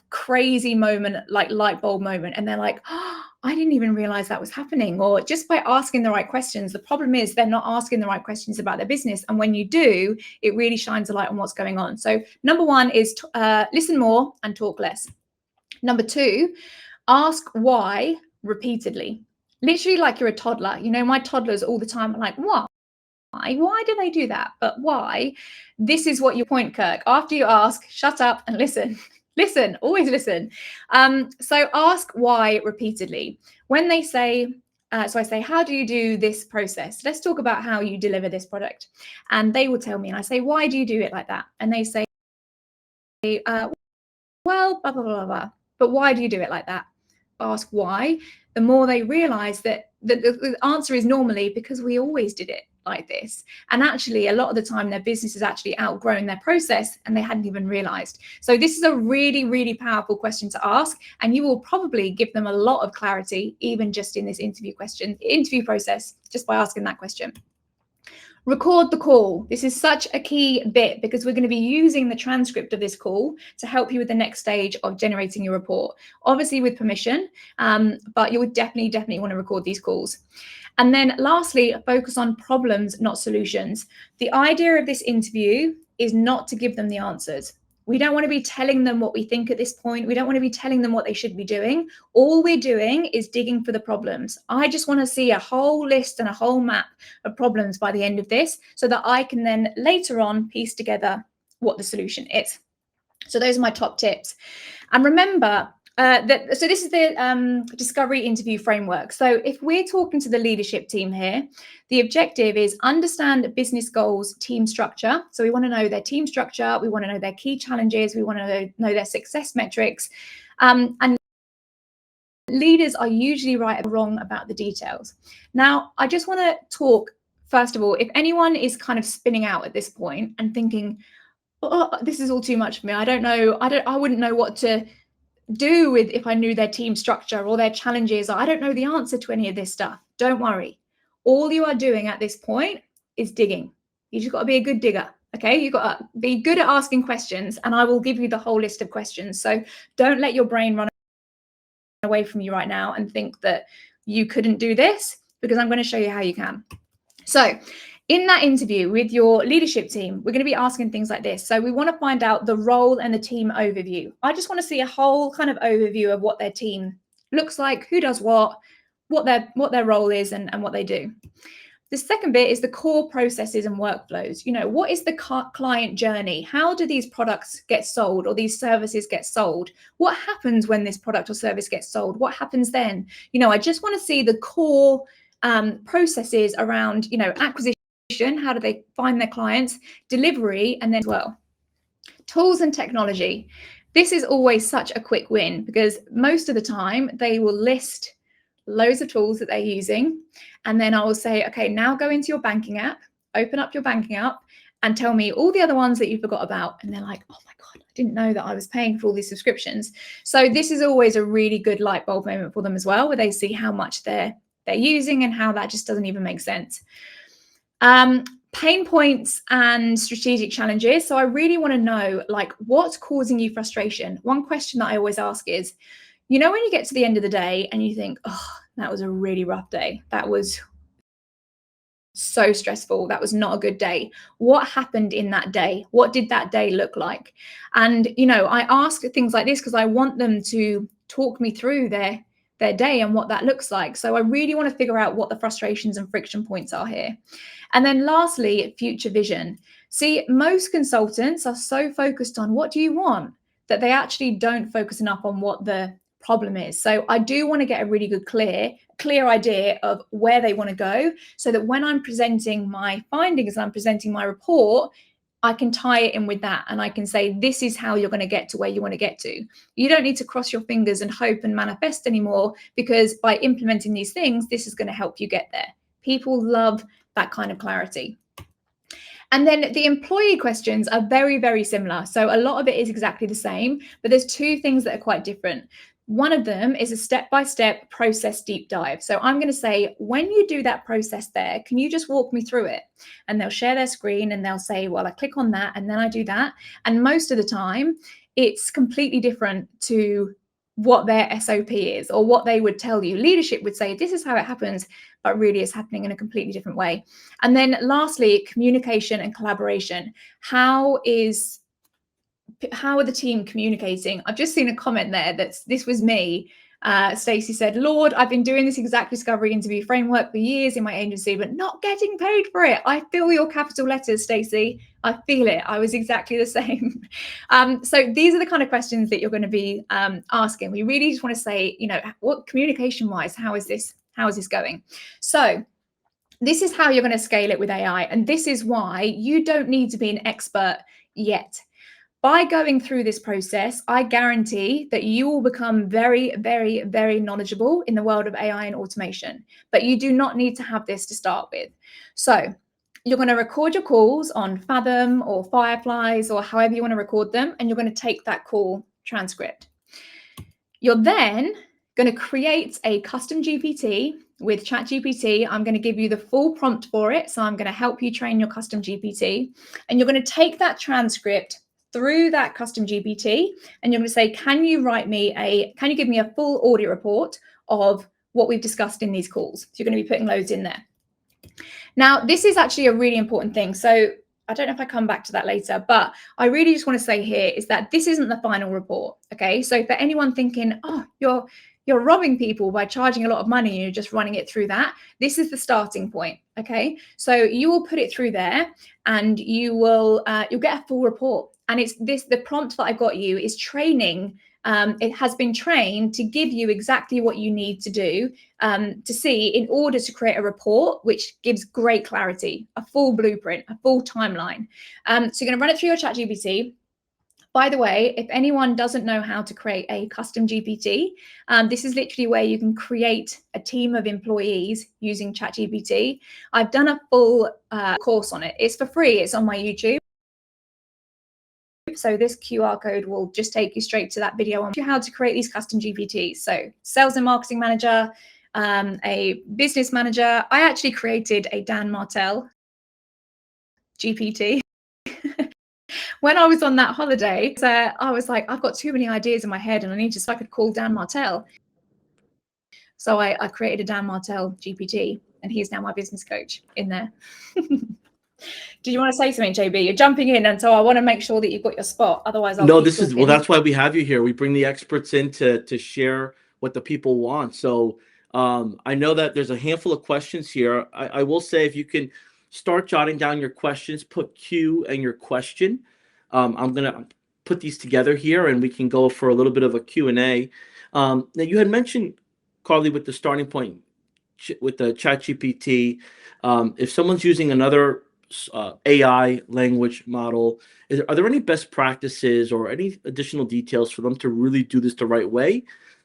crazy moment, like light bulb moment. And they're like, oh, I didn't even realize that was happening. Or just by asking the right questions. The problem is they're not asking the right questions about their business. And when you do, it really shines a light on what's going on. So number one is listen more and talk less. Number two, ask why repeatedly. Literally like you're a toddler. You know, my toddlers all the time are like, what? Why do they do that? But why? This is what you point, Kirk. After you ask, shut up and listen. Listen, always listen. So ask why repeatedly. When they say, so I say, how do you do this process? Let's talk about how you deliver this product. And they will tell me, and I say, why do you do it like that? And they say, well, blah, blah, blah, blah. But why do you do it like that? Ask why. The more they realize that the answer is normally because we always did it like this. And actually, a lot of the time, their business has actually outgrown their process and they hadn't even realized. So this is a really, really powerful question to ask. And you will probably give them a lot of clarity, even just in this interview process, just by asking that question. Record the call. This is such a key bit because we're going to be using the transcript of this call to help you with the next stage of generating your report, obviously with permission, but you would definitely want to record these calls. And then lastly, focus on problems, not solutions. The idea of this interview is not to give them the answers. We don't want to be telling them what we think at this point. We don't want to be telling them what they should be doing. All we're doing is digging for the problems. I just want to see a whole list and a whole map of problems by the end of this so that I can then later on piece together what the solution is. So those are my top tips. And remember, so this is the discovery interview framework. So if we're talking to the leadership team here, the objective is understand business goals, team structure. So we want to know their team structure. We want to know their key challenges. We want to know their success metrics. And leaders are usually right or wrong about the details. Now, I just want to talk, first of all, if anyone is kind of spinning out at this point and thinking, oh, this is all too much for me. I don't know. I wouldn't know what to do with if I knew their team structure or their challenges. I don't know the answer to any of this stuff. Don't worry. All you are doing at this point is digging. You just got to be a good digger. Okay, you got to be good at asking questions, and I will give you the whole list of questions. So don't let your brain run away from you right now and think that you couldn't do this, because I'm going to show you how you can. So in that interview with your leadership team, we're going to be asking things like this. So we want to find out the role and the team overview. I just want to see a whole kind of overview of what their team looks like, who does what their role is and what they do. The second bit is the core processes and workflows. You know, what is the client journey? How do these products get sold or these services get sold? What happens when this product or service gets sold? What happens then? You know, I just want to see the core processes around, you know, acquisition. How do they find their clients, delivery, and then as well, tools and technology. This is always such a quick win because most of the time they will list loads of tools that they're using. And then I will say, okay, now go into your banking app, open up your banking app and tell me all the other ones that you forgot about. And they're like, oh my God, I didn't know that I was paying for all these subscriptions. So this is always a really good light bulb moment for them as well, where they see how much they're using and how that just doesn't even make sense. Pain points and strategic challenges. So I really want to know, like, what's causing you frustration? One question that I always ask is, you know, when you get to the end of the day and you think, oh, that was a really rough day. That was so stressful. That was not a good day. What happened in that day? What did that day look like? And, you know, I ask things like this because I want them to talk me through their day and what that looks like. So I really want to figure out what the frustrations and friction points are here. And then lastly, future vision. See, most consultants are so focused on what do you want that they actually don't focus enough on what the problem is. So I do want to get a really good clear idea of where they want to go, so that when I'm presenting my findings and I'm presenting my report, I can tie it in with that and I can say, this is how you're going to get to where you want to get to. You don't need to cross your fingers and hope and manifest anymore, because by implementing these things, this is going to help you get there. People love that kind of clarity. And then the employee questions are very, very similar. So a lot of it is exactly the same, but there's two things that are quite different. One of them is a step-by-step process deep dive. So I'm going to say, when you do that process there, can you just walk me through it? And they'll share their screen and they'll say, well, I click on that and then I do that. And most of the time, it's completely different to what their SOP is or what they would tell you. Leadership would say, this is how it happens, but really it's happening in a completely different way. And then lastly, communication and collaboration. How are the team communicating? I've just seen a comment there this was me. Stacey said, Lord, I've been doing this exact discovery interview framework for years in my agency, but not getting paid for it. I feel your capital letters, Stacey. I feel it. I was exactly the same. So these are the kind of questions that you're going to be asking. We really just want to say, you know, what communication-wise, how is this going? So this is how you're going to scale it with AI. And this is why you don't need to be an expert yet. By going through this process, I guarantee that you will become very, very, very knowledgeable in the world of AI and automation, but you do not need to have this to start with. So you're going to record your calls on Fathom or Fireflies or however you want to record them, and you're going to take that call transcript. You're then going to create a custom GPT with ChatGPT. I'm going to give you the full prompt for it. So I'm going to help you train your custom GPT, and you're going to take that transcript through that custom GPT, and you're going to say, can you give me a full audit report of what we've discussed in these calls? So you're going to be putting loads in there. Now, this is actually a really important thing. So I don't know if I come back to that later, but I really just want to say here is that this isn't the final report. Okay. So for anyone thinking, oh, you're robbing people by charging a lot of money and you're just running it through that, this is the starting point. Okay. So you will put it through there and you'll get a full report. And the prompt that I got you is training. It has been trained to give you exactly what you need to do to see in order to create a report, which gives great clarity, a full blueprint, a full timeline. So you're going to run it through your ChatGPT. By the way, if anyone doesn't know how to create a custom GPT, this is literally where you can create a team of employees using ChatGPT. I've done a full course on it. It's for free. It's on my YouTube. So this QR code will just take you straight to that video on how to create these custom GPTs. So sales and marketing manager, a business manager. I actually created a Dan Martell GPT. When I was on that holiday, I was like, I've got too many ideas in my head and I could call Dan Martell. So I created a Dan Martell GPT, and he's now my business coach in there. Did you want to say something, JB? You're jumping in, and so I want to make sure that you've got your spot. Otherwise, I'll keep talking. Well, that's why we have you here. We bring the experts in to share what the people want. So I know that there's a handful of questions here. I will say, if you can start jotting down your questions, put Q and your question. I'm going to put these together here, and we can go for a little bit of a Q&A. Now, you had mentioned, Carly, with the starting point with the ChatGPT, if someone's using another AI language model, are there any best practices or any additional details for them to really do this the right way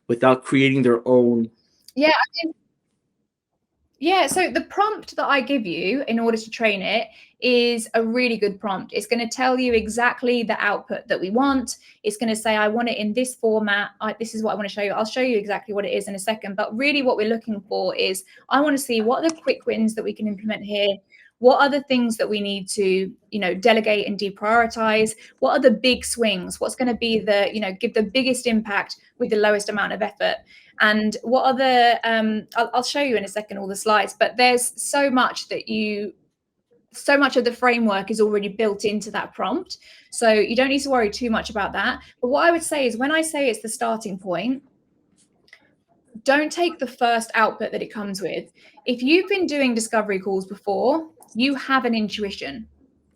without creating their own? Yeah, Yeah, so the prompt that I give you in order to train it is a really good prompt. It's going to tell you exactly the output that we want. It's going to say, I want it in this format. This is what I want to show you. I'll show you exactly what it is in a second. But really what we're looking for is, I want to see what are the quick wins that we can implement here. What are the things that we need to, delegate and deprioritize? What are the big swings? What's going to be the, give the biggest impact with the lowest amount of effort? And what are the I'll show you in a second all the slides, but there's so much of the framework is already built into that prompt, so you don't need to worry too much about that. But what I would say is, when I say it's the starting point, don't take the first output that it comes with. If you've been doing discovery calls before, you have an intuition.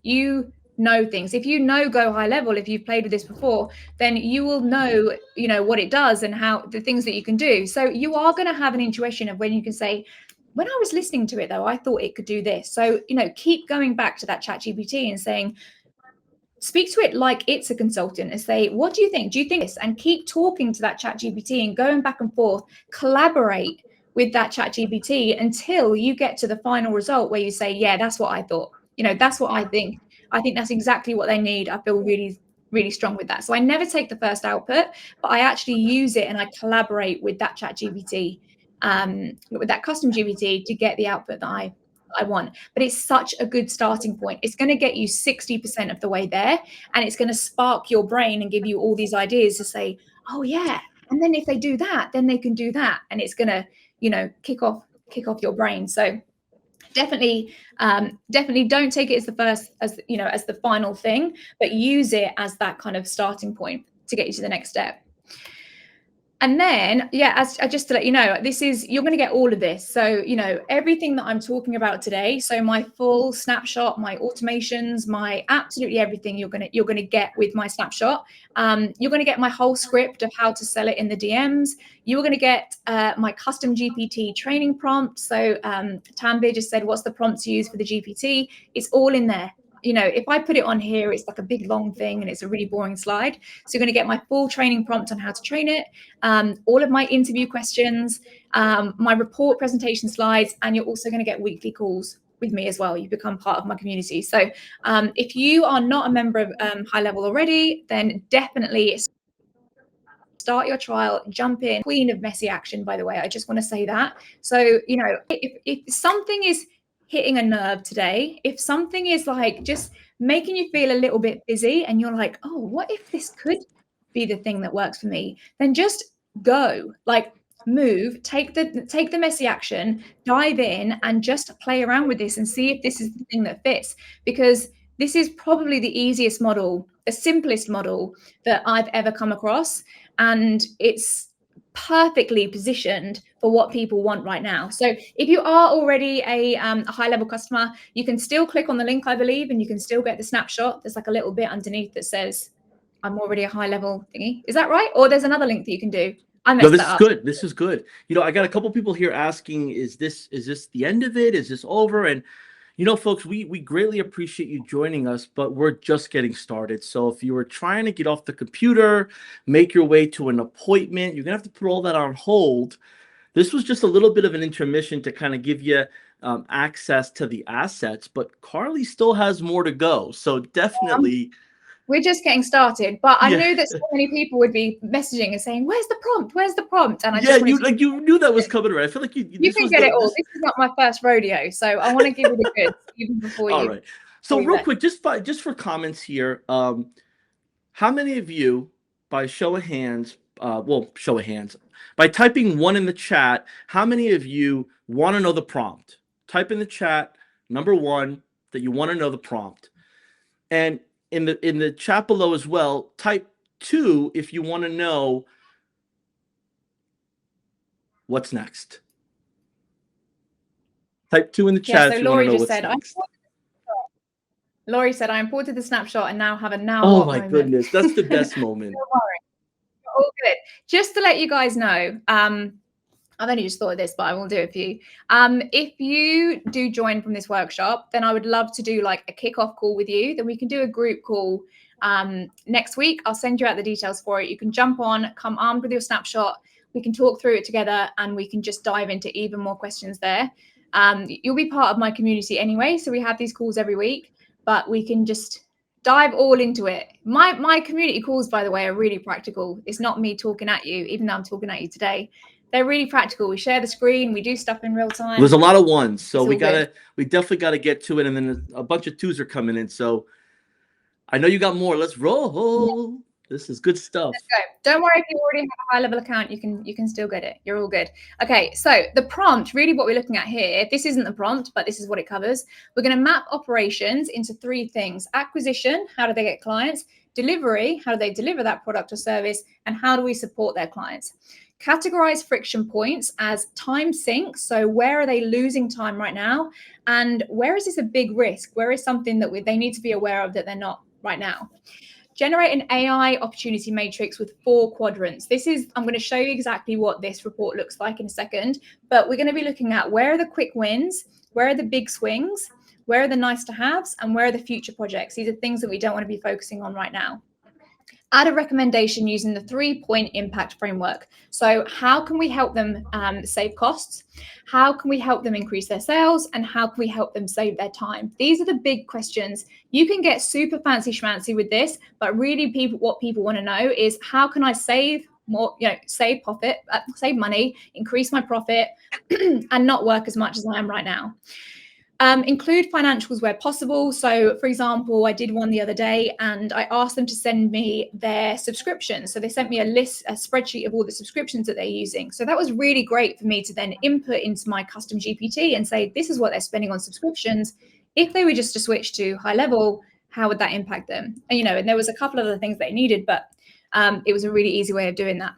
You know things. If you know Go High Level, if you've played with this before, then you will know, what it does and how the things that you can do. So you are going to have an intuition of when you can say, when I was listening to it though, I thought it could do this. So, keep going back to that ChatGPT and saying, speak to it like it's a consultant and say, what do you think? Do you think this? And keep talking to that ChatGPT and going back and forth, collaborate with that ChatGPT until you get to the final result where you say, yeah, that's what I thought. That's what I think. I think that's exactly what they need. I feel really, really strong with that. So I never take the first output, but I actually use it and I collaborate with that ChatGPT, with that custom GPT to get the output that I want. But it's such a good starting point. It's going to get you 60% of the way there, and it's going to spark your brain and give you all these ideas to say, oh yeah, and then if they do that, then they can do that, and it's going to kick off your brain. So definitely don't take it as the first, as the final thing, but use it as that kind of starting point to get you to the next step. And then, just to let you know, you're going to get all of this. So, everything that I'm talking about today. So my full snapshot, my automations, my absolutely everything you're going to get with my snapshot. You're going to get my whole script of how to sell it in the DMs. You're going to get my custom GPT training prompt. So Tanvir just said, what's the prompt to use for the GPT? It's all in there. If I put it on here, it's like a big long thing and it's a really boring slide. So you're going to get my full training prompt on how to train it, all of my interview questions, my report presentation slides, and you're also going to get weekly calls with me as well. You become part of my community. So if you are not a member of High Level already, then definitely start your trial, jump in. Queen of messy action, by the way. I just want to say that. So, if something is hitting a nerve today, if something is like just making you feel a little bit busy and you're like, oh, what if this could be the thing that works for me? Then just go, like move, take the messy action, dive in and just play around with this and see if this is the thing that fits, because this is probably the easiest model, the simplest model that I've ever come across. And it's perfectly positioned for what people want right now. So if you are already a high level customer, you can still click on the link, I believe, and you can still get the snapshot. There's like a little bit underneath that says, I'm already a high level thingy. Is that right? Or there's another link that you can do. I messed that up. Good. This is good. I got a couple people here asking, is this the end of it? Is this over? And folks, we greatly appreciate you joining us, but we're just getting started. So if you were trying to get off the computer, make your way to an appointment, you're going to have to put all that on hold. This was just a little bit of an intermission to kind of give you access to the assets, but Carly still has more to go. So definitely. We're just getting started, but I knew that so many people would be messaging and saying, "Where's the prompt? Where's the prompt?" And I just you knew that was coming, right? I feel like you can get it all. This is not my first rodeo, so I want to give you the goods even before you. All right. So real quick, just for comments here, how many of you, by show of hands, by typing 1 in the chat, how many of you want to know the prompt? Type in the chat number 1 that you want to know the prompt, and in the chat below as well, type 2 if you want to know what's next. Type 2 in the chat if you want to know what's next. Laurie said, I imported the snapshot and now have a Oh my goodness, that's the best moment. Don't worry. All good. Just to let you guys know, I've only just thought of this, but I will do it for you. If you do join from this workshop, then I would love to do like a kickoff call with you. Then we can do a group call next week. I'll send you out the details for it. You can jump on, come armed with your snapshot. We can talk through it together and we can just dive into even more questions there. You'll be part of my community anyway. So we have these calls every week, but we can just dive all into it. My community calls, by the way, are really practical. It's not me talking at you, even though I'm talking at you today. They're really practical. We share the screen, we do stuff in real time. There's a lot of ones, so we good. definitely gotta get to it, and then a bunch of twos are coming in. So I know you got more. Let's roll. Yeah. This is good stuff. Let's go. Don't worry if you already have a HighLevel account, you can still get it. You're all good. Okay, so the prompt, really what we're looking at here, this isn't the prompt, but this is what it covers. We're going to map operations into 3 things. Acquisition, how do they get clients? Delivery, how do they deliver that product or service? And how do we support their clients? Categorize friction points as time sinks. So where are they losing time right now? And where is this a big risk? Where is something that they need to be aware of that they're not right now? Generate an AI opportunity matrix with 4 quadrants. I'm going to show you exactly what this report looks like in a second, but we're going to be looking at where are the quick wins, where are the big swings, where are the nice to haves, and where are the future projects. These are things that we don't want to be focusing on right now. Add a recommendation using the 3-point impact framework. So how can we help them save costs? How can we help them increase their sales? And how can we help them save their time? These are the big questions. You can get super fancy schmancy with this, but really what people want to know is how can I save more, save profit, save money, increase my profit, and not work as much as I am right now. Include financials where possible. So for example, I did one the other day and I asked them to send me their subscriptions. So they sent me a spreadsheet of all the subscriptions that they're using. So that was really great for me to then input into my custom GPT and say, this is what they're spending on subscriptions. If they were just to switch to HighLevel, how would that impact them? And, and there was a couple of other things they needed, but it was a really easy way of doing that.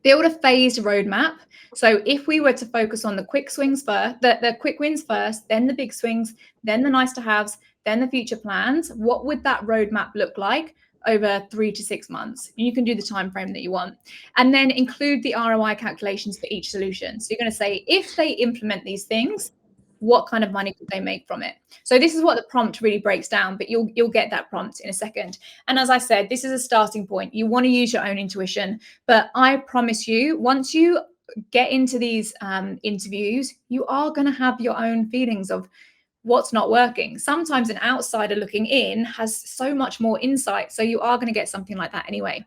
Build a phased roadmap. So if we were to focus on the quick swings first, the quick wins first, then the big swings, then the nice to haves, then the future plans, what would that roadmap look like over 3 to 6 months? And you can do the time frame that you want. And then include the ROI calculations for each solution. So you're going to say, if they implement these things, what kind of money could they make from it? So this is what the prompt really breaks down, but you'll get that prompt in a second. And as I said, this is a starting point. You want to use your own intuition, but I promise you, once you get into these interviews, you are going to have your own feelings of what's not working. Sometimes an outsider looking in has so much more insight. So you are going to get something like that anyway.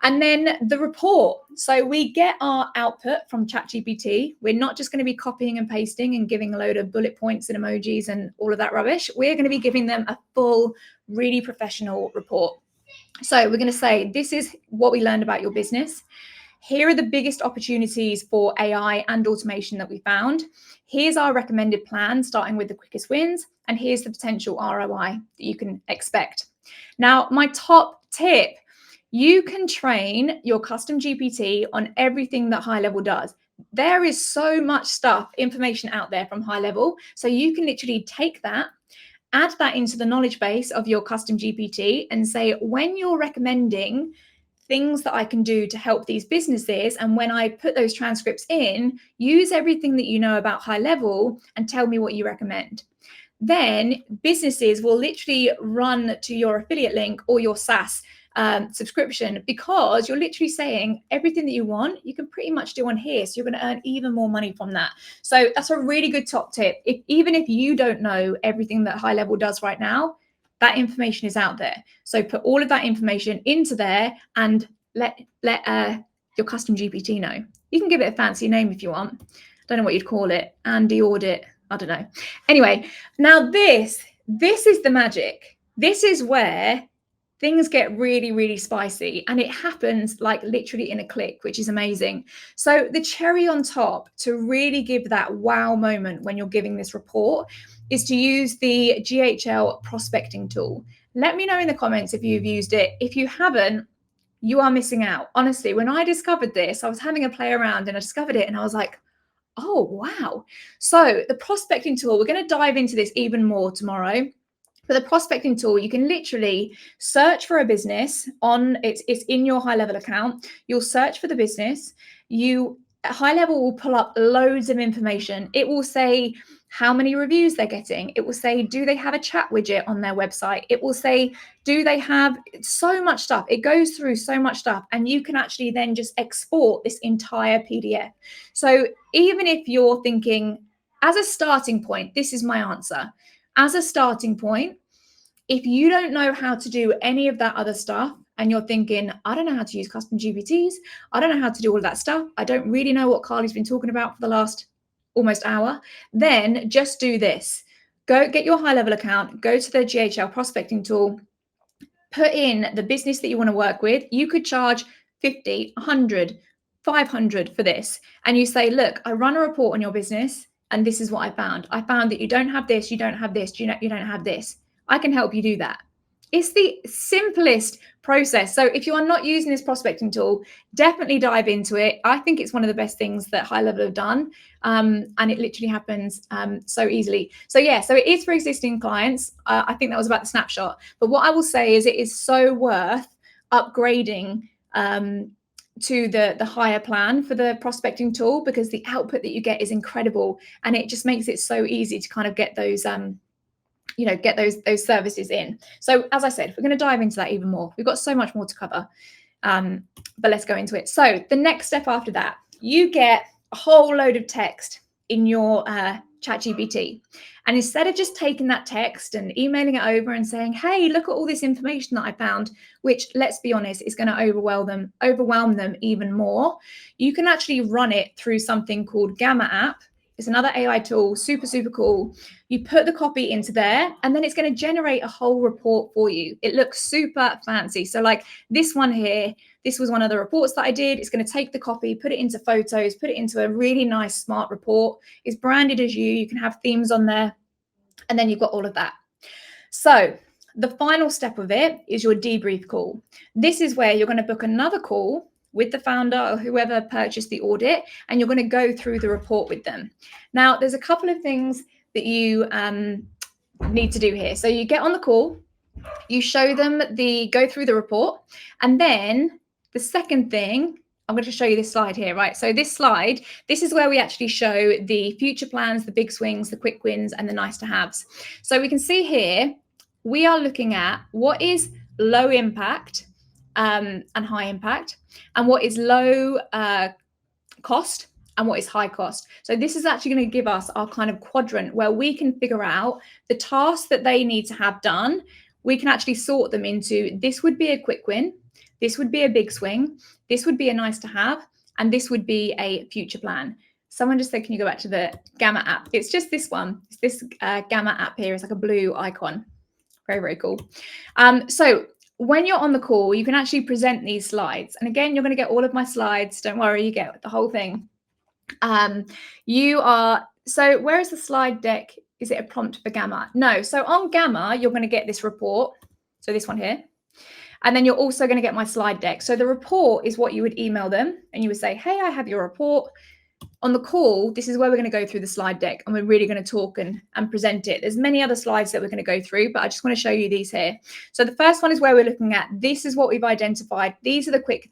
And then the report. So we get our output from ChatGPT. We're not just going to be copying and pasting and giving a load of bullet points and emojis and all of that rubbish. We're going to be giving them a full, really professional report. So we're going to say, this is what we learned about your business. Here are the biggest opportunities for AI and automation that we found. Here's our recommended plan, starting with the quickest wins. And here's the potential ROI that you can expect. Now, my top tip, you can train your custom GPT on everything that HighLevel does. There is so much stuff, information out there from HighLevel. So you can literally take that, add that into the knowledge base of your custom GPT and say, when you're recommending things that I can do to help these businesses, and when I put those transcripts in, use everything that you know about HighLevel and tell me what you recommend. Then businesses will literally run to your affiliate link or your SaaS subscription, because you're literally saying everything that you want, you can pretty much do on here. So you're going to earn even more money from that. So that's a really good top tip. Even if you don't know everything that HighLevel does right now, that information is out there. So put all of that information into there and let your custom GPT know. You can give it a fancy name if you want. Don't know what you'd call it. Andy Audit. I don't know. Anyway, now this is the magic. This is where things get really, really spicy, and it happens like literally in a click, which is amazing. So the cherry on top to really give that wow moment when you're giving this report is to use the GHL prospecting tool. Let me know in the comments if you've used it. If you haven't, you are missing out. Honestly, when I discovered this, I was having a play around and I discovered it and I was like, oh, wow. So the prospecting tool, we're going to dive into this even more tomorrow. But the prospecting tool, you can literally search for a business on it's in your HighLevel account. You'll search for the business. HighLevel will pull up loads of information. It will say how many reviews they're getting. It will say, do they have a chat widget on their website? It will say, do they have so much stuff? It goes through so much stuff, and you can actually then just export this entire PDF. So even if you're thinking, as a starting point, this is my answer. As a starting point, if you don't know how to do any of that other stuff and you're thinking, I don't know how to use custom GPTs, I don't know how to do all of that stuff, I don't really know what Carly's been talking about for the last almost hour, then just do this. Go get your HighLevel account, go to the GHL prospecting tool, put in the business that you want to work with. You could charge 50, 100, 500 for this. And you say, look, I run a report on your business and this is what I found. I found that you don't have this, you don't have this, you don't have this. I can help you do that. It's the simplest process. So if you are not using this prospecting tool, definitely dive into it. I think it's one of the best things that HighLevel have done. And it literally happens so easily. So yeah, so it is for existing clients. I think that was about the snapshot. But what I will say is it is so worth upgrading to the higher plan for the prospecting tool, because the output that you get is incredible. And it just makes it so easy to kind of get those get those services in. So as I said, we're going to dive into that even more. We've got so much more to cover, but let's go into it. So the next step after that, you get a whole load of text in your ChatGPT. And instead of just taking that text and emailing it over and saying, hey, look at all this information that I found, which, let's be honest, is going to overwhelm them even more, you can actually run it through something called Gamma app. It's another AI tool, super, super cool. You put the copy into there and then it's going to generate a whole report for you. It looks super fancy. So like this one here, this was one of the reports that I did. It's going to take the copy, put it into photos, put it into a really nice, smart report. It's branded as you. You can have themes on there. And then you've got all of that. So the final step of it is your debrief call. This is where you're going to book another call with the founder or whoever purchased the audit, and you're going to go through the report with them. Now, there's a couple of things that you need to do here. So you get on the call, you show them go through the report, and then the second thing, I'm going to show you this slide here, right? So this slide, this is where we actually show the future plans, the big swings, the quick wins, and the nice to haves. So we can see here, we are looking at what is low impact and high impact, and what is low cost and what is high cost. So this is actually going to give us our kind of quadrant where we can figure out the tasks that they need to have done. We can actually sort them into, this would be a quick win, this would be a big swing, this would be a nice to have, and this would be a future plan. Someone just said, can you go back to the Gamma app? It's just this one. It's this Gamma app here. It's like a blue icon. Very, very cool. So when you're on the call, you can actually present these slides. And again, you're going to get all of my slides. Don't worry, you get the whole thing. So where is the slide deck? Is it a prompt for Gamma? No. So on Gamma, you're going to get this report. So this one here. And then you're also going to get my slide deck. So the report is what you would email them and you would say, hey, I have your report. On the call, this is where we're going to go through the slide deck and we're really going to talk and present it. There's many other slides that we're going to go through, but I just want to show you these here. So the first one is where we're looking at, this is what we've identified. These are the quick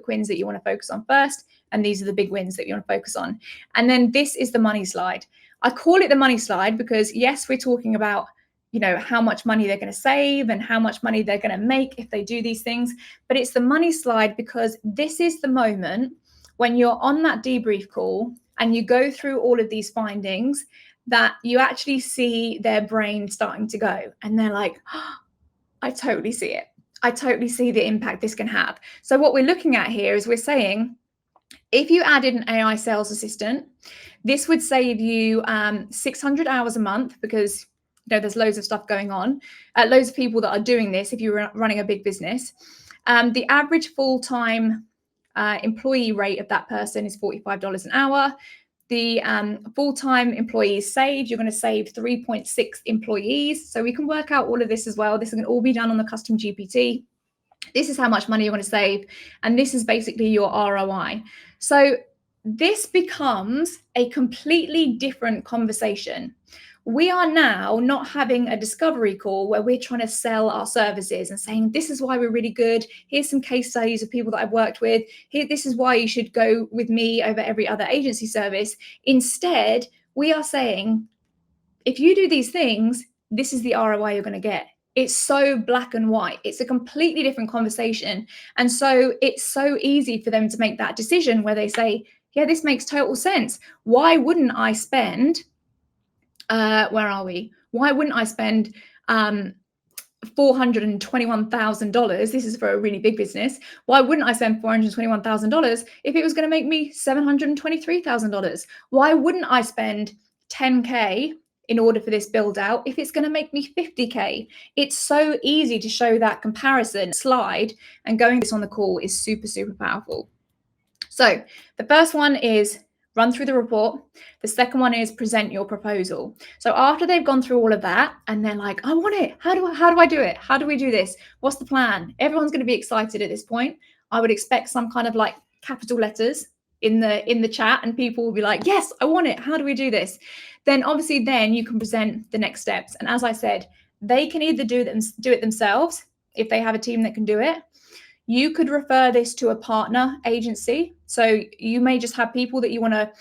wins that you want to focus on first. And these are the big wins that you want to focus on. And then this is the money slide. I call it the money slide because yes, we're talking about, how much money they're going to save and how much money they're going to make if they do these things. But it's the money slide because this is the moment when you're on that debrief call and you go through all of these findings that you actually see their brain starting to go. And they're like, oh, I totally see it. I totally see the impact this can have. So what we're looking at here is we're saying, if you added an AI sales assistant, this would save you 600 hours a month because there's loads of stuff going on, loads of people that are doing this if you're running a big business. The average full-time employee rate of that person is $45 an hour. The full-time employees saved, you're going to save 3.6 employees. So we can work out all of this as well. This is going to all be done on the custom GPT. This is how much money you're going to save. And this is basically your ROI. So this becomes a completely different conversation. We are now not having a discovery call where we're trying to sell our services and saying, this is why we're really good. Here's some case studies of people that I've worked with. This is why you should go with me over every other agency service. Instead, we are saying, if you do these things, this is the ROI you're going to get. It's so black and white. It's a completely different conversation. And so it's so easy for them to make that decision where they say, yeah, this makes total sense. Why wouldn't I spend Where are we? Why wouldn't I spend $421,000? This is for a really big business. Why wouldn't I spend $421,000 if it was going to make me $723,000? Why wouldn't I spend 10K in order for this build out if it's going to make me 50K? It's so easy to show that comparison slide, and going this on the call is super, super powerful. So the first one is run through the report. The second one is present your proposal. So after they've gone through all of that and they're like, I want it. How do I do it? How do we do this? What's the plan? Everyone's going to be excited at this point. I would expect some kind of like capital letters in the chat, and people will be like, yes, I want it. How do we do this? Then obviously then you can present the next steps. And as I said, they can either do it themselves if they have a team that can do it. You could refer this to a partner agency. So you may just have people that you want to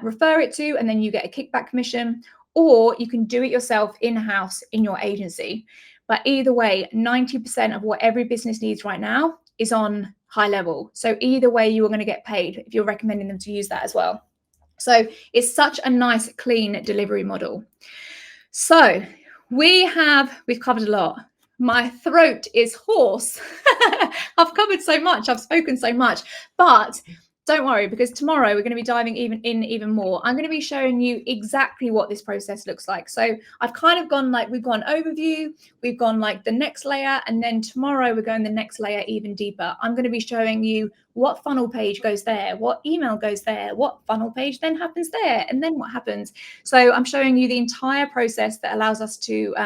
refer it to, and then you get a kickback commission, or you can do it yourself in-house in your agency. But either way, 90% of what every business needs right now is on HighLevel. So either way, you are going to get paid if you're recommending them to use that as well. So it's such a nice, clean delivery model. So we've covered a lot. My throat is hoarse. I've covered so much. I've spoken so much, but don't worry, because tomorrow we're going to be diving even more. I'm going to be showing you exactly what this process looks like. So I've kind of gone like, we've gone overview, we've gone like the next layer, and then tomorrow we're going the next layer even deeper. I'm going to be showing you what funnel page goes there, what email goes there, what funnel page then happens there, and then what happens. So I'm showing you the entire process that allows us to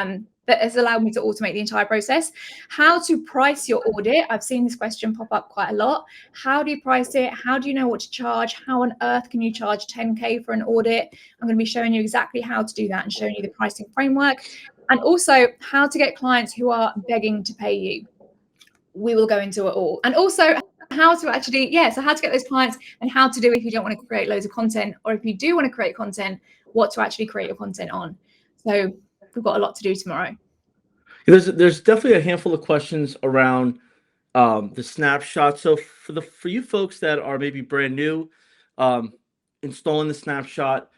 that has allowed me to automate the entire process. How to price your audit. I've seen this question pop up quite a lot. How do you price it? How do you know what to charge? How on earth can you charge 10K for an audit? I'm going to be showing you exactly how to do that and showing you the pricing framework, and also how to get clients who are begging to pay you. We will go into it all. And also how to actually, so how to get those clients and how to do it if you don't want to create loads of content, or if you do want to create content, what to actually create your content on. So we've got a lot to do tomorrow. There's definitely a handful of questions around the snapshot. So for you folks that are maybe brand new, installing the snapshot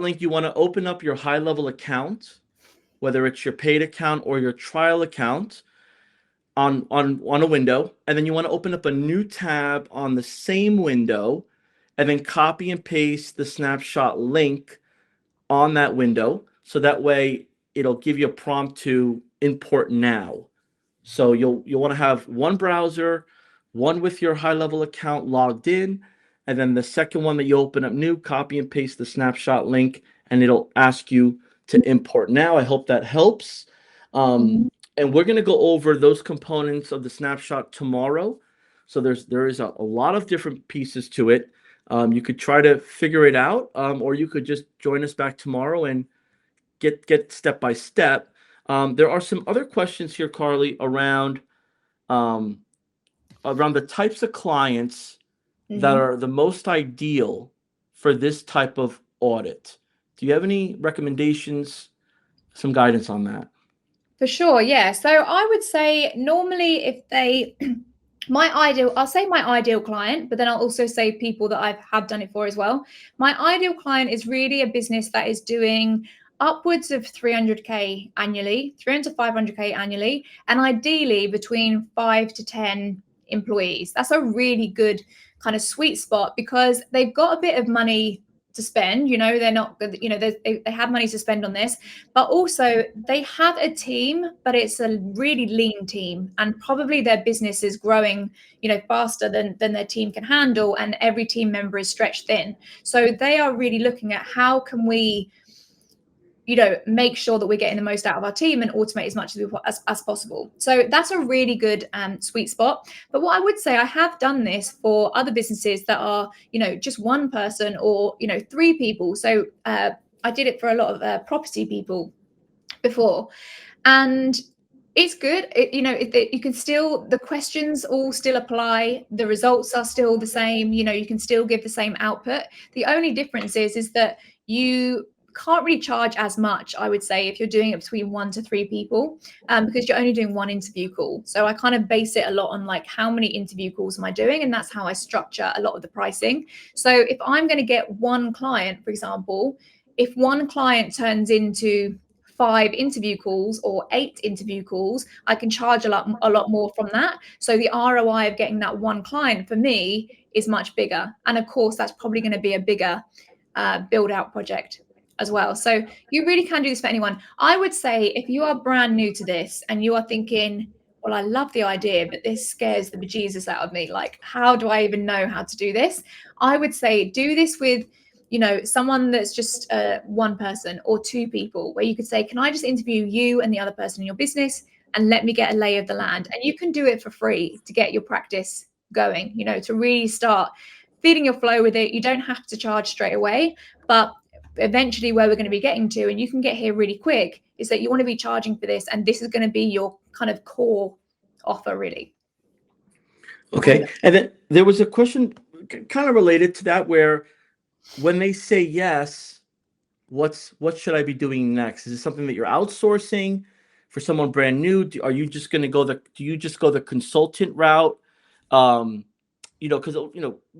link, you want to open up your HighLevel account, whether it's your paid account or your trial account, on a window, and then you want to open up a new tab on the same window, and then copy and paste the snapshot link on that window. So that way it'll give you a prompt to import now. So you'll want to have one browser, one with your HighLevel account logged in, and then the second one that you open up new, copy and paste the snapshot link, and it'll ask you to import now. I hope that helps. And we're going to go over those components of the snapshot tomorrow. So there is a lot of different pieces to it. You could try to figure it out, or you could just join us back tomorrow and get step by step. There are some other questions here, Carly, around the types of clients that are the most ideal for this type of audit. Do you have any recommendations, some guidance on that? For sure, yeah. So I would say normally if they, I'll say my ideal client, but then I'll also say people that I have done it for as well. My ideal client is really a business that is doing upwards of 300K annually, 300 to 500K annually, and ideally between 5 to 10 employees. That's a really good kind of sweet spot, because they've got a bit of money to spend, they're not, they have money to spend on this, but also they have a team, but it's a really lean team, and probably their business is growing, faster than their team can handle, and every team member is stretched thin. So they are really looking at how can we, make sure that we're getting the most out of our team and automate as much as possible. So that's a really good sweet spot. But what I would say, I have done this for other businesses that are, just one person or, 3 people. So I did it for a lot of property people before. And it's good. You can still, the questions all still apply. The results are still the same. You can still give the same output. The only difference is that you can't really charge as much, I would say, if you're doing it between 1 to 3 people, because you're only doing one interview call. So I kind of base it a lot on like how many interview calls am I doing, and that's how I structure a lot of the pricing. So if I'm going to get one client, for example, if one client turns into 5 interview calls or 8 interview calls, I can charge a lot more from that. So the ROI of getting that one client for me is much bigger. And of course, that's probably going to be a bigger build out project as well. So you really can do this for anyone. I would say if you are brand new to this and you are thinking, well, I love the idea, but this scares the bejesus out of me. Like, how do I even know how to do this? I would say do this with, someone that's just one person or 2 people, where you could say, can I just interview you and the other person in your business and let me get a lay of the land? And you can do it for free to get your practice going, to really start feeding your flow with it. You don't have to charge straight away, but eventually where we're going to be getting to, and you can get here really quick, is that you want to be charging for this, and this is going to be your kind of core offer, really. Okay. And then there was a question kind of related to that, where when they say yes, what should I be doing next? Is it something that you're outsourcing for someone brand new? Are you just going to go do you just go the consultant route? Because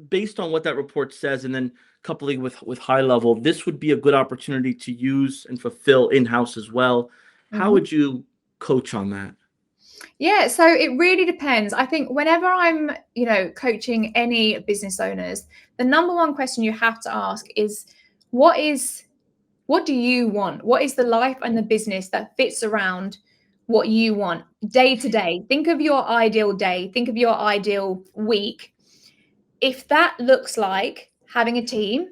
based on what that report says, and then coupling with HighLevel, this would be a good opportunity to use and fulfill in-house as well. How would you coach on that? Yeah, so it really depends. I think whenever I'm, coaching any business owners, the number one question you have to ask is, what do you want? What is the life and the business that fits around what you want day to day? Think of your ideal day. Think of your ideal week. If that looks like having a team,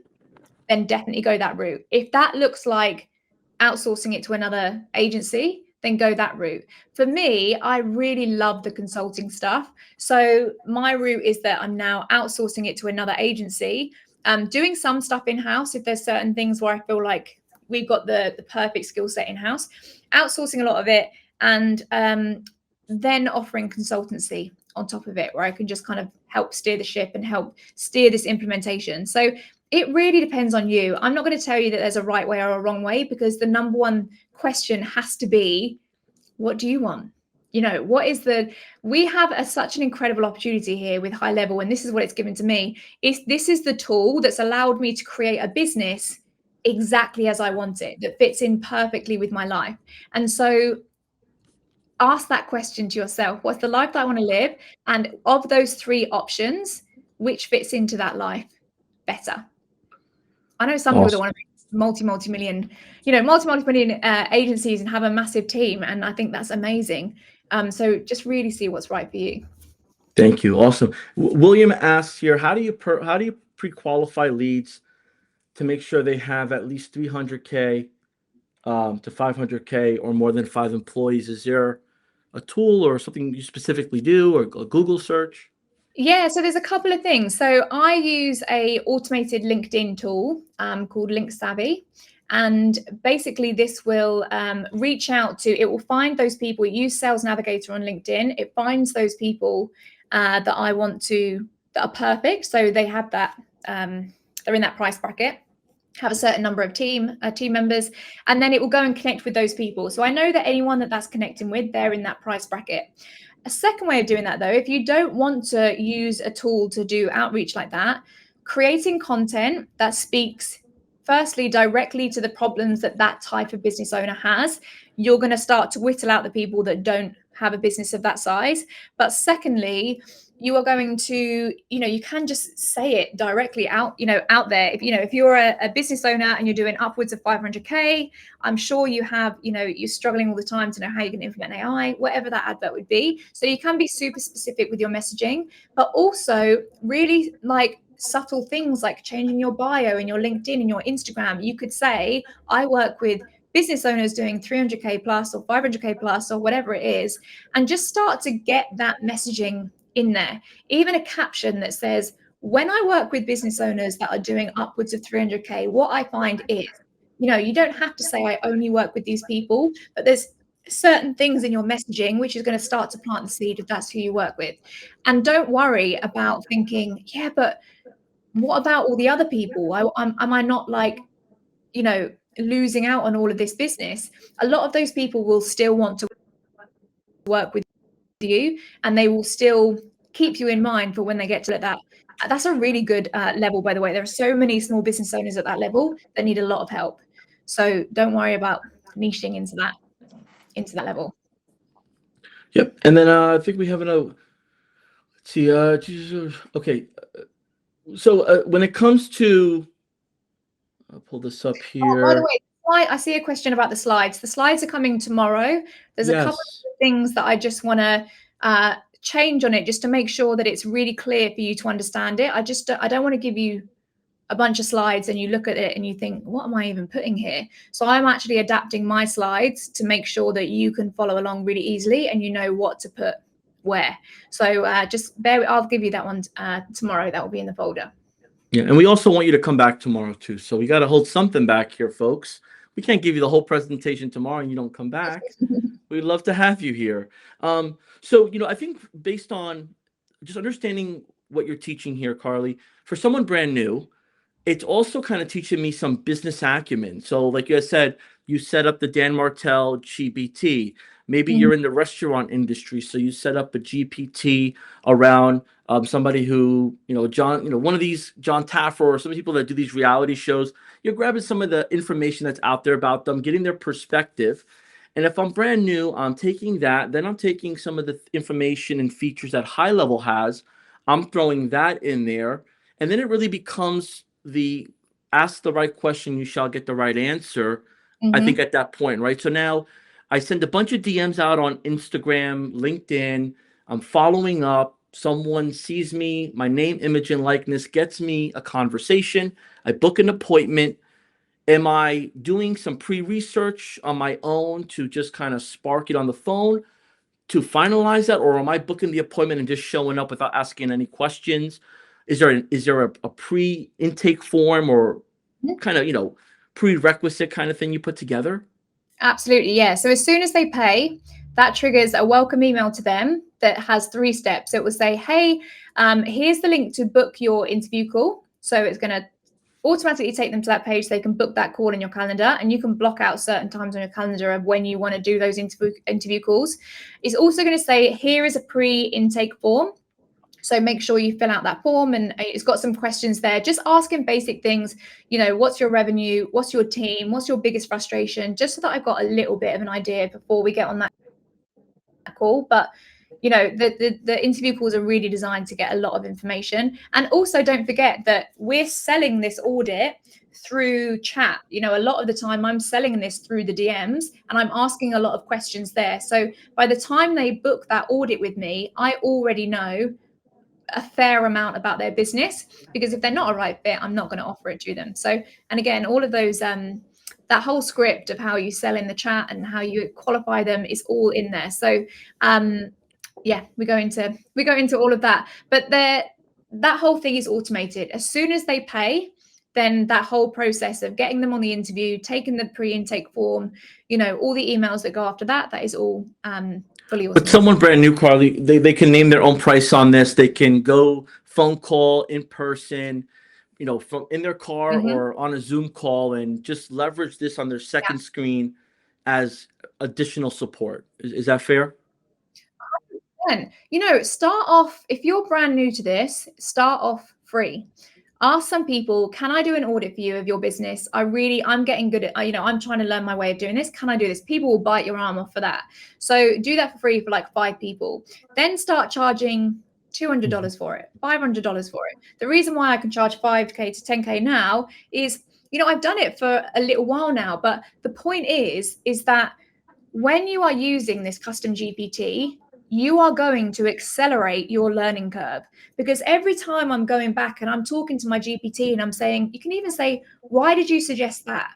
then definitely go that route. If that looks like outsourcing it to another agency, then go that route. For me, I really love the consulting stuff. So my route is that I'm now outsourcing it to another agency, doing some stuff in-house if there's certain things where I feel like we've got the perfect skill set in-house, outsourcing a lot of it, and then offering consultancy on top of it, where I can just kind of help steer the ship and help steer this implementation. So it really depends on you. I'm not going to tell you that there's a right way or a wrong way, because the number one question has to be, what do you want? We have such an incredible opportunity here with HighLevel, and this is what it's given to me. This is the tool that's allowed me to create a business exactly as I want it, that fits in perfectly with my life. And so ask that question to yourself. What's the life that I want to live? And of those 3 options, which fits into that life better? I know some people that want to make multi-million agencies and have a massive team, and I think that's amazing. So just really see what's right for you. Thank you. Awesome. William asks here, how do you pre-qualify leads to make sure they have at least 300K to 500K or more than 5 employees? Is there a tool or something you specifically do, or a Google search? Yeah, so there's a couple of things. So I use a automated LinkedIn tool called Link Savvy. And basically this will reach out to, it will find those people. Use Sales Navigator on LinkedIn. It finds those people that I want to, that are perfect. So they have that, they're in that price bracket, have a certain number of team members, and then it will go and connect with those people. So I know that anyone that's connecting with, they're in that price bracket. A second way of doing that, though, if you don't want to use a tool to do outreach like that, creating content that speaks firstly directly to the problems that type of business owner has, you're going to start to whittle out the people that don't have a business of that size. But secondly, you are going to, you can just say it directly out there. If you're a business owner and you're doing upwards of 500K, I'm sure you have, you're struggling all the time to know how you can implement AI, whatever that advert would be. So you can be super specific with your messaging, but also really like subtle things like changing your bio and your LinkedIn and your Instagram. You could say, I work with business owners doing 300K plus or 500K plus or whatever it is, and just start to get that messaging in there. Even a caption that says, when I work with business owners that are doing upwards of 300K, what I find is, you don't have to say I only work with these people, but there's certain things in your messaging which is going to start to plant the seed if that's who you work with. And don't worry about thinking, yeah, but what about all the other people? Am I not like, losing out on all of this business? A lot of those people will still want to work with you, and they will still keep you in mind for when they get to that. That's a really good level, by the way. There are so many small business owners at that level that need a lot of help. So don't worry about niching into that level. Yep. And then I think we have another. Let's see. Okay. So when it comes to, I'll pull this up Oh, by the here. way, I see a question about the slides. The slides are coming tomorrow. There's a couple of things that I just want to change on it just to make sure that it's really clear for you to understand it. I don't want to give you a bunch of slides and you look at it and you think, what am I even putting here? So I'm actually adapting my slides to make sure that you can follow along really easily and you know what to put where. So just I'll give you that one tomorrow. That will be in the folder. Yeah, and we also want you to come back tomorrow too. So we got to hold something back here, folks. We can't give you the whole presentation tomorrow and you don't come back. We'd love to have you here. So, I think based on just understanding what you're teaching here, Carly, for someone brand new, it's also kind of teaching me some business acumen. So like you said, you set up the Dan Martell GPT. Maybe you're in the restaurant industry, so you set up a GPT around somebody who, one of these John Taffer or some people that do these reality shows. You're grabbing some of the information that's out there about them, getting their perspective. And if I'm brand new, I'm taking that. Then I'm taking some of the information and features that HighLevel has. I'm throwing that in there. And then it really becomes the ask the right question, you shall get the right answer. I think at that point, right? So now I send a bunch of DMs out on Instagram, LinkedIn. I'm following up. Someone sees me, my name, image, and likeness, gets me a conversation. I book an appointment. Am I doing some pre-research on my own to just kind of spark it on the phone to finalize that, or am I booking the appointment and just showing up without asking any questions? Is there a pre-intake form or kind of prerequisite kind of thing you put together? Absolutely, yeah. So as soon as they pay, that triggers a welcome email to them that has 3 steps. It will say, hey, here's the link to book your interview call. So it's going to automatically take them to that page. They can book that call in your calendar, and you can block out certain times on your calendar of when you want to do those interview calls. It's also going to say, here is a pre-intake form. So make sure you fill out that form, and it's got some questions there. Just asking basic things, what's your revenue? What's your team? What's your biggest frustration? Just so that I've got a little bit of an idea before we get on that call. But the interview calls are really designed to get a lot of information. And also don't forget that we're selling this audit through chat. A lot of the time I'm selling this through the DMs and I'm asking a lot of questions there. So by the time they book that audit with me, I already know a fair amount about their business, because if they're not a right fit, I'm not going to offer it to them. So, and again, all of those, that whole script of how you sell in the chat and how you qualify them is all in there. So, yeah, we go into all of that, but that whole thing is automated. As soon as they pay, then that whole process of getting them on the interview, taking the pre-intake form, all the emails that go after that is all fully automated. But someone brand new, Carly, they can name their own price on this. They can go phone call, in person, from in their car or on a Zoom call, and just leverage this on their second screen as additional support. Is that fair? Start off, if you're brand new to this, start off free. Ask some people, can I do an audit for you of your business? I'm getting good at, I'm trying to learn my way of doing this. Can I do this? People will bite your arm off for that. So do that for free for like 5 people. Then start charging $200 for it, $500 for it. The reason why I can charge $5K to $10K now is, I've done it for a little while now, but the point is that when you are using this custom GPT, you are going to accelerate your learning curve, because every time I'm going back and I'm talking to my GPT and I'm saying, you can even say, why did you suggest that?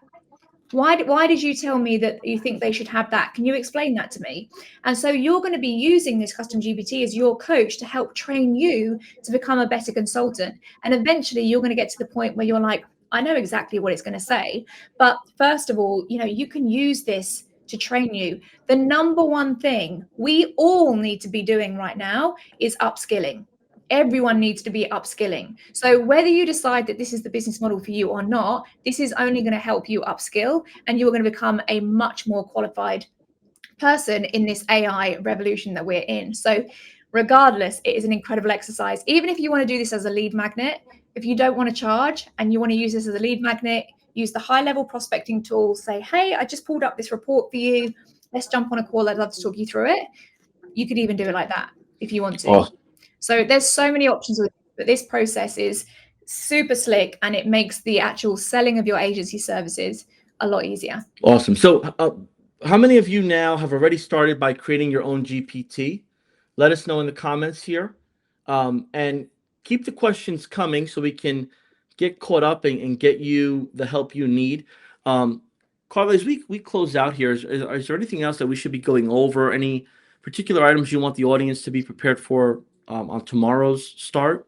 Why did you tell me that you think they should have that? Can you explain that to me? And so you're going to be using this custom GPT as your coach to help train you to become a better consultant. And eventually you're going to get to the point where you're like, I know exactly what it's going to say. But first of all, you can use this to train you. The number one thing we all need to be doing right now is upskilling. Everyone needs to be upskilling. So whether you decide that this is the business model for you or not, this is only going to help you upskill, and you are going to become a much more qualified person in this AI revolution that we're in. So regardless, it is an incredible exercise. Even if you want to do this as a lead magnet, if you don't want to charge and you want to use this as a lead magnet, use the high-level prospecting tool, say, hey, I just pulled up this report for you. Let's jump on a call. I'd love to talk you through it. You could even do it like that if you want to. Oh. So there's so many options with it, but this process is super slick and it makes the actual selling of your agency services a lot easier. Awesome. So how many of you now have already started by creating your own GPT? Let us know in the comments here. And keep the questions coming so we can get caught up and get you the help you need. Carla, as we close out here, is there anything else that we should be going over? Any particular items you want the audience to be prepared for on tomorrow's start?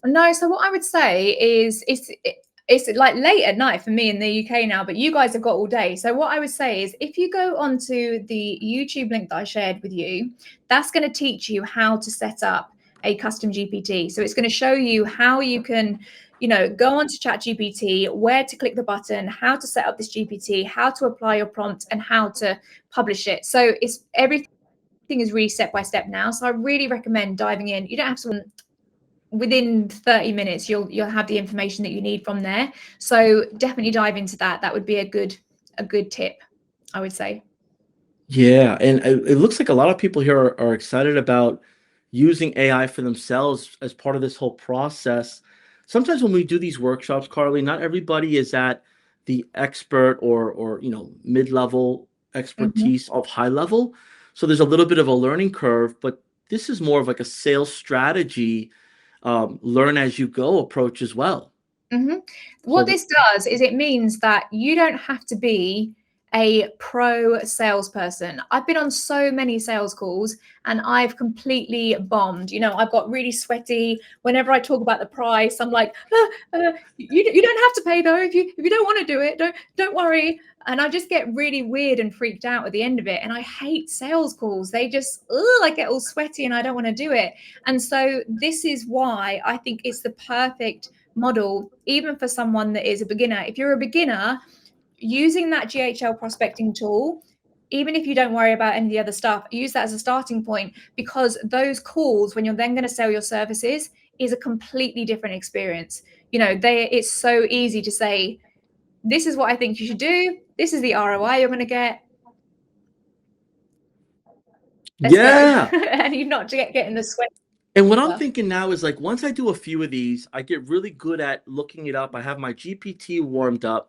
No, so what I would say is it's like late at night for me in the UK now, but you guys have got all day. So what I would say is if you go onto the YouTube link that I shared with you, that's going to teach you how to set up a custom GPT. So it's going to show you how you can, go onto ChatGPT, where to click the button, how to set up this GPT, how to apply your prompt, and how to publish it. So it's everything is really step by step now. So I really recommend diving in. You don't have to. Within 30 minutes, you'll have the information that you need from there. So definitely dive into that. That would be a good tip, I would say. Yeah, and it looks like a lot of people here are excited about using AI for themselves as part of this whole process. Sometimes when we do these workshops, Carly, not everybody is at the expert or mid-level expertise of high level. So there's a little bit of a learning curve, but this is more of like a sales strategy, learn as you go approach as well. What this does is it means that you don't have to be a pro salesperson. I've been on so many sales calls and I've completely bombed. I've got really sweaty. Whenever I talk about the price, I'm like, you don't have to pay though. If you don't want to do it, don't worry. And I just get really weird and freaked out at the end of it. And I hate sales calls. They just, I get all sweaty and I don't want to do it. And so this is why I think it's the perfect model, even for someone that is a beginner. If you're a beginner, using that GHL prospecting tool, even if you don't worry about any of the other stuff, use that as a starting point, because those calls, when you're then going to sell your services, is a completely different experience. It's so easy to say, this is what I think you should do. This is the ROI you're going to get. Let's go. And you're not getting the sweat. And what I'm thinking now is like, once I do a few of these, I get really good at looking it up. I have my GPT warmed up.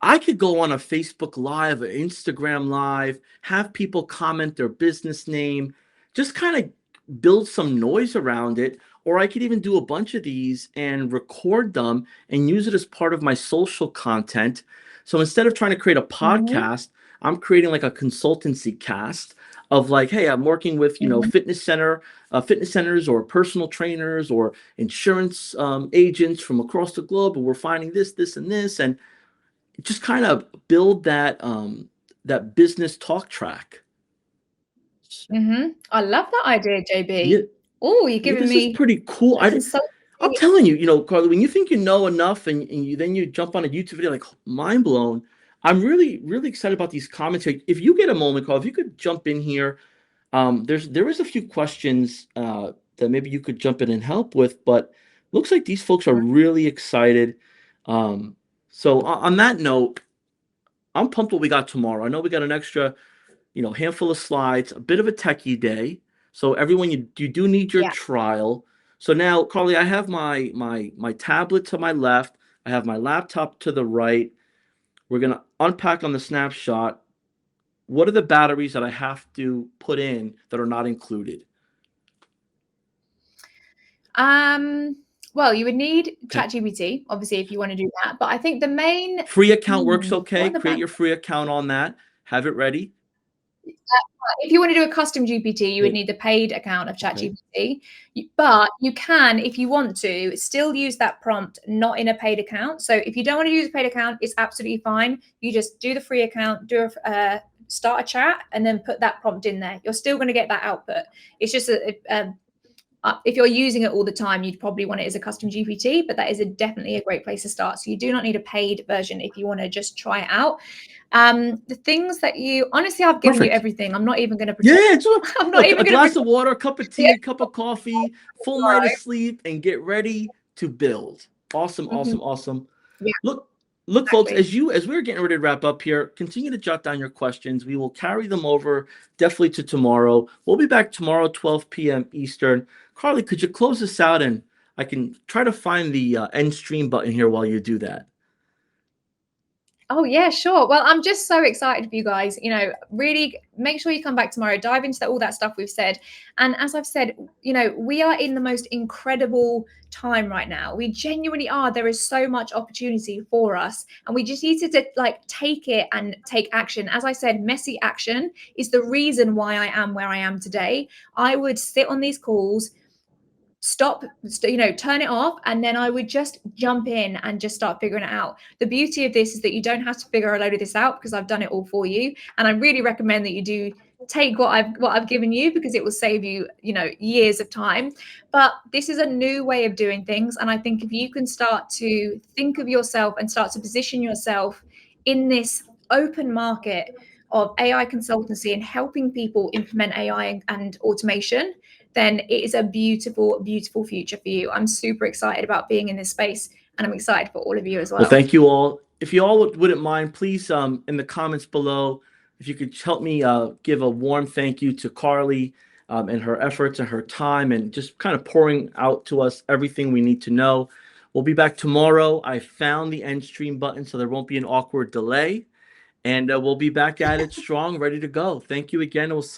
I could go on a Facebook Live, an Instagram Live, have people comment their business name, just kind of build some noise around it. Or I could even do a bunch of these and record them and use it as part of my social content. So instead of trying to create a podcast, I'm creating like a consultancy cast of like, hey, I'm working with, fitness centers or personal trainers or insurance agents from across the globe. And we're finding this, and this, and just kind of build that that business talk track. I love that idea, JB. Yeah. Oh, you're giving me. This is pretty cool. I'm telling you, Carly, when you think you know enough and you jump on a YouTube video, like mind blown. I'm really, really excited about these comments here. If you get a moment, Carl, if you could jump in here, there is a few questions that maybe you could jump in and help with, but looks like these folks are really excited. So on that note, I'm pumped what we got tomorrow. I know we got an extra, handful of slides, a bit of a techie day. So everyone, you do need your trial. So now, Carly, I have my tablet to my left. I have my laptop to the right. We're going to unpack on the snapshot. What are the batteries that I have to put in that are not included? Well, you would need ChatGPT, obviously, if you want to do that. But I think the main free account works okay. Create your free account on that. Have it ready. If you want to do a custom GPT, you would need the paid account of ChatGPT. But you can, if you want to, still use that prompt, not in a paid account. So if you don't want to use a paid account, it's absolutely fine. You just do the free account, start a chat, and then put that prompt in there. You're still going to get that output. It's just if you're using it all the time, you'd probably want it as a custom GPT, but that is definitely a great place to start. So you do not need a paid version if you want to just try it out. The things that honestly, I've given you everything. I'm not even going to pretend. Yeah, I'm not even a glass of water, a cup of tea, a cup of coffee, full night of sleep, and get ready to build. Awesome. Yeah, Look, folks, exactly. as we're getting ready to wrap up here, continue to jot down your questions. We will carry them over definitely to tomorrow. We'll be back tomorrow, 12 p.m. Eastern. Carly, could you close us out, and I can try to find the end stream button here while you do that. Oh yeah, sure. Well, I'm just so excited for you guys. You know, really make sure you come back tomorrow, dive into all that stuff we've said. And as I've said, you know, we are in the most incredible time right now. We genuinely are. There is so much opportunity for us, and we just need to like take it and take action. As I said, messy action is the reason why I am where I am today. I would sit on these calls, stop, you know, turn it off, and then I would just jump in and just start figuring it out. The beauty of this is that you don't have to figure a load of this out because I've done it all for you. And I really recommend that you do take what I've given you, because it will save you, you know, years of time. But this is a new way of doing things, and I think if you can start to think of yourself and start to position yourself in this open market of AI consultancy and helping people implement AI and automation, then it is a beautiful, beautiful future for you. I'm super excited about being in this space, and I'm excited for all of you as Well, well. thank you all. If you all wouldn't mind, please, in the comments below, if you could help me give a warm thank you to Carly and her efforts and her time and just kind of pouring out to us everything we need to know. We'll be back tomorrow. I found the end stream button, so there won't be an awkward delay. And we'll be back at it strong, ready to go. Thank you again. We'll see